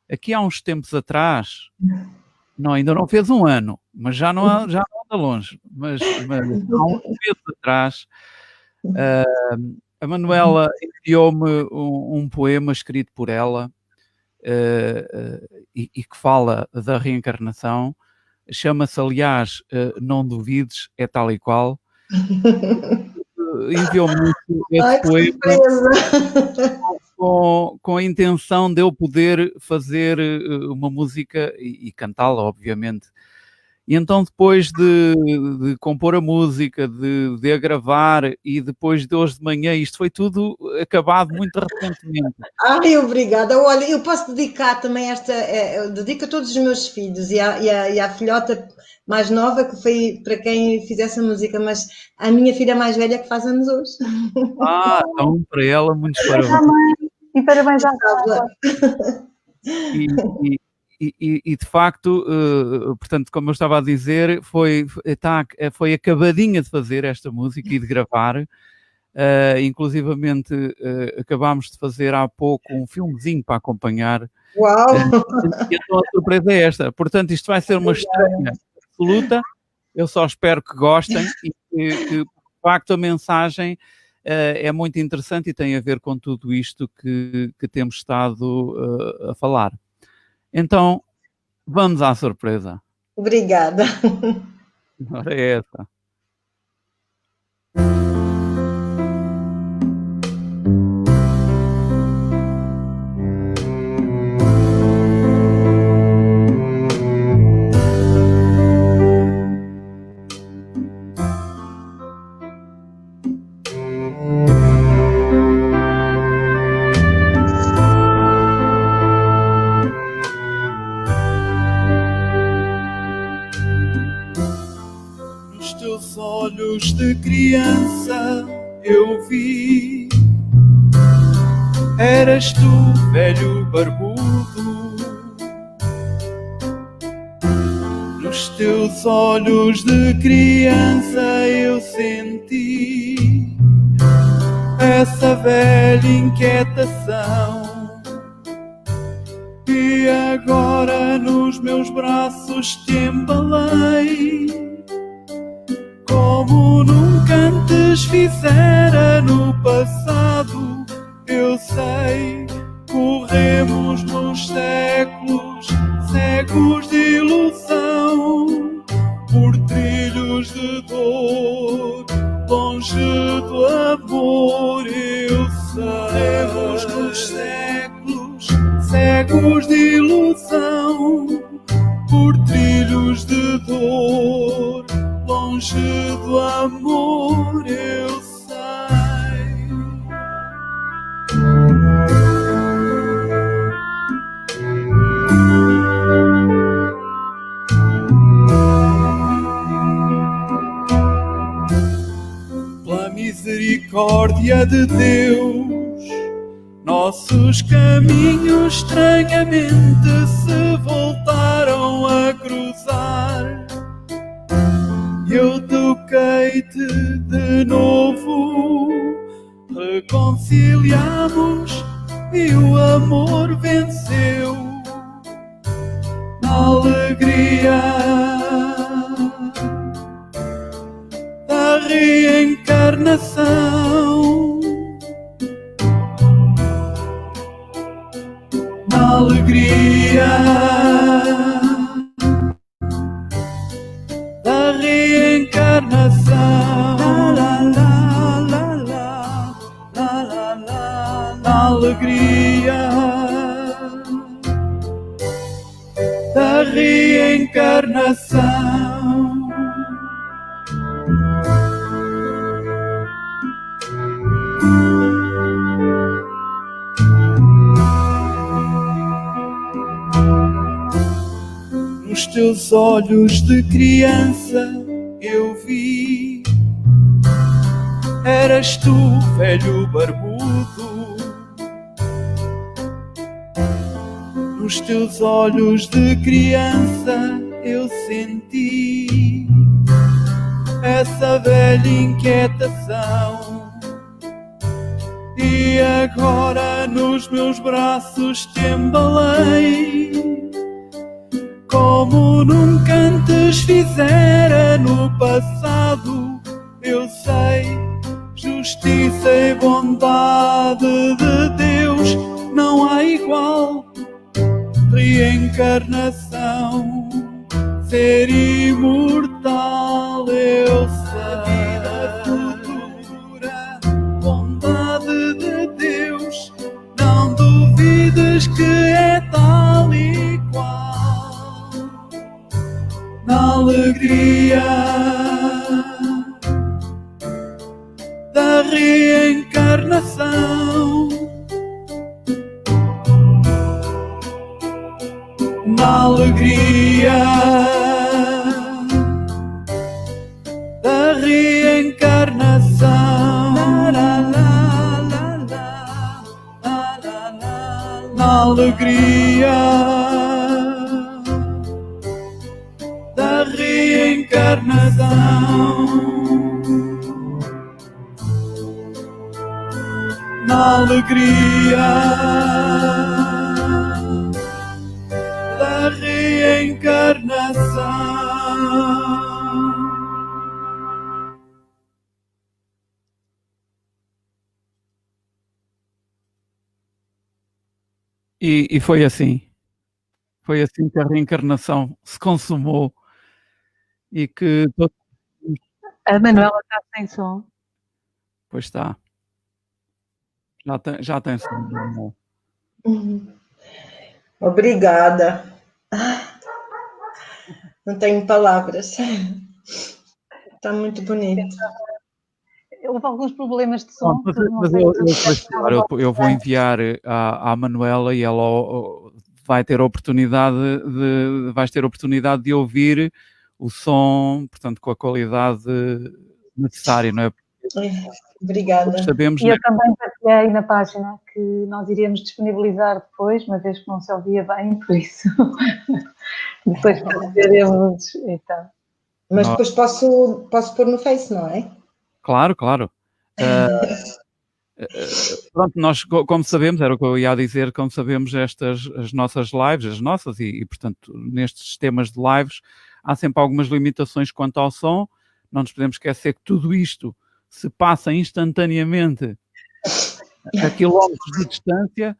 aqui há uns tempos atrás, ainda não fez um ano, mas já não anda longe, mas há uns meses atrás, a Manuela enviou-me um poema escrito por ela, e que fala da reencarnação. Chama-se, aliás, Não Duvides, é tal e qual. Enviou-me esse poema com a intenção de eu poder fazer uma música e cantá-la, obviamente. E então, depois de compor a música, de a gravar, e depois de hoje de manhã, isto foi tudo acabado muito recentemente. Ai, obrigada. Olha, eu posso dedicar também eu dedico a todos os meus filhos e à filhota mais nova, que foi para quem fiz essa música, mas a minha filha mais velha que faz anos hoje. Então, para ela, muitos parabéns. E parabéns à Paula. E de facto, portanto, como eu estava a dizer, foi acabadinha de fazer esta música e de gravar. Inclusivamente acabámos de fazer há pouco um filmezinho para acompanhar. Uau! E então a surpresa é esta. Portanto, isto vai ser uma estreia absoluta. Eu só espero que gostem e que de facto a mensagem é muito interessante e tem a ver com tudo isto que temos estado a falar. Então, vamos à surpresa. Obrigada. Ora é essa. Nos teus olhos de criança eu vi, eras tu, velho barbudo. Nos teus olhos de criança eu senti essa velha inquietação. E agora nos meus braços te embalei, como nunca antes fizera no passado. Eu sei, corremos nos séculos cegos de ilusão, por trilhos de dor, longe do amor. Eu sei, corremos nos séculos cegos de ilusão, por trilhos de dor, longe do amor. Eu sei. Pela misericórdia de Deus, nossos caminhos estranhamente se voltaram a cruzar. Eu toquei-te de novo, reconciliamos e o amor venceu. Na alegria da reencarnação, na alegria da reencarnação, la, la, la, la, la, la, la, na alegria da reencarnação. Nos teus olhos de criança eu vi, eras tu, velho barbudo. Nos teus olhos de criança eu senti essa velha inquietação. E agora nos meus braços te embalei, como nunca antes fizera no passado. Eu sei, justiça e bondade de Deus não há igual. Reencarnação, ser imortal, eu sei. A futura bondade de Deus, não duvides que é tal e qual. Na alegria da reencarnação, na alegria da reencarnação, la, la, la, la, la, la, la, na alegria da reencarnação, na alegria da reencarnação. E foi assim. Foi assim que a reencarnação se consumou e que A Manuela está sem som. pois está. Já tem som. Obrigada. Não tenho palavras. Está muito bonito. Houve alguns problemas de som. Mas eu vou enviar à Manuela e ela vais ter a oportunidade de ouvir o som, portanto, com a qualidade necessária, não é? Obrigada. Sabemos, E eu também partilhei na página que nós iríamos disponibilizar depois, uma vez que não se ouvia bem, por isso depois veremos. Então. Mas depois posso pôr no Face, não é? Claro. Pronto, nós, como sabemos, era o que eu ia dizer, como sabemos, as nossas lives, as nossas, e portanto, nestes sistemas de lives, há sempre algumas limitações quanto ao som. Não nos podemos esquecer que tudo isto se passa instantaneamente a quilómetros de distância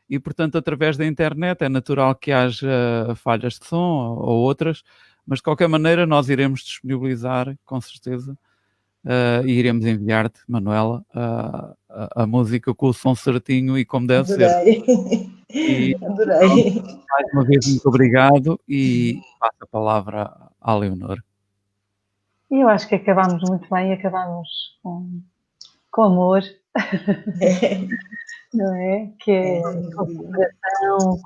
e, portanto, através da internet é natural que haja falhas de som ou outras, mas de qualquer maneira nós iremos disponibilizar, com certeza, e iremos enviar-te, Manuela, a música com o som certinho e como deve Adorei. ser. E, Adorei. Pronto, mais uma vez, muito obrigado e passo a palavra à Leonor. E eu acho que acabámos muito bem, acabámos com amor, não é? Que é com celebração,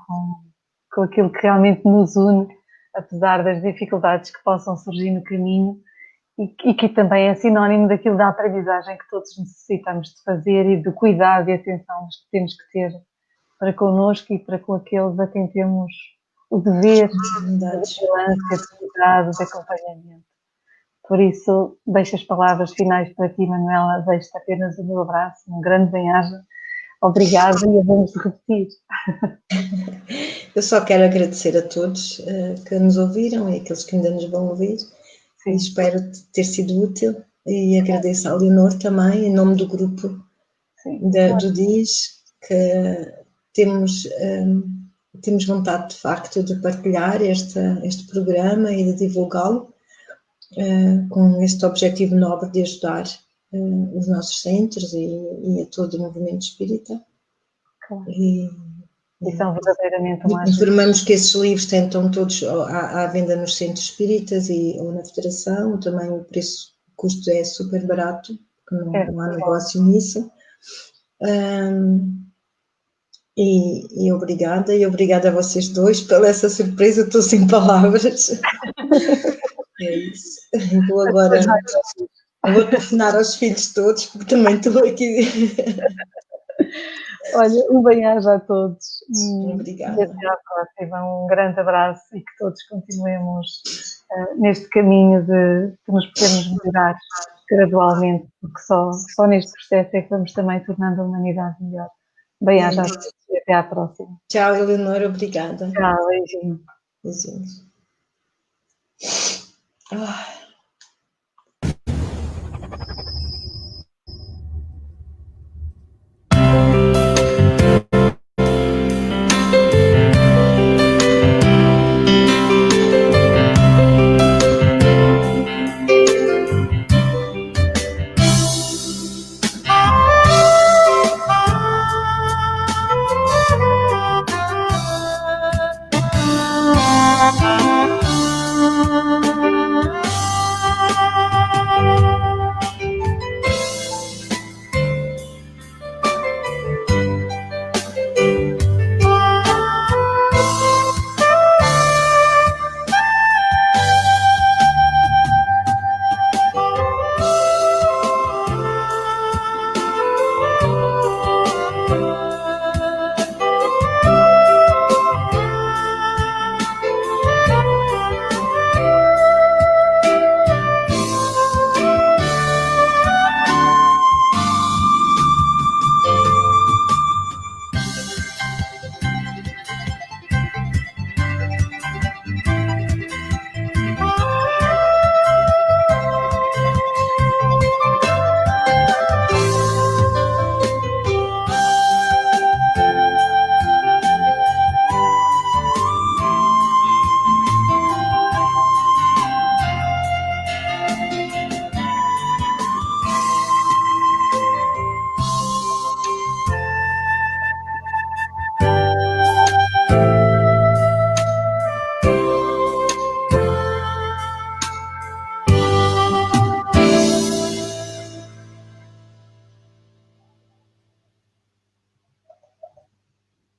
com aquilo que realmente nos une, apesar das dificuldades que possam surgir no caminho, e que também é sinónimo daquilo da aprendizagem que todos necessitamos de fazer e do cuidado e atenção que temos que ter para connosco e para com aqueles a quem temos o dever de vigilância, de cuidado, de acompanhamento. Por isso, deixo as palavras finais para ti, Manuela, deixo-te apenas o meu abraço, um grande bem-aja, obrigada e vamos repetir. Eu só quero agradecer a todos que nos ouviram e aqueles que ainda nos vão ouvir. Sim. E espero ter sido útil e agradeço à Leonor também, em nome do grupo do DIS, que temos vontade de facto de partilhar este programa e de divulgá-lo com este objetivo nobre de ajudar os nossos centros e a todo o movimento espírita. Claro. E são verdadeiramente uma informamos que esses livros estão todos à venda nos centros espíritas ou na federação, também o custo é super barato, porque não há negócio nisso. E obrigada a vocês dois pela essa surpresa, estou sem palavras. É isso. Vou agora telefonar aos filhos todos, porque também estou aqui. Olha, um bem-aja a todos. Obrigada. E até à próxima. Um grande abraço e que todos continuemos neste caminho de nos podermos melhorar gradualmente, porque só neste processo é que vamos também tornando a humanidade melhor. Bem-aja a todos e até à próxima. Tchau, Eleonor, obrigada. Tchau, beijinho. Beijinhos.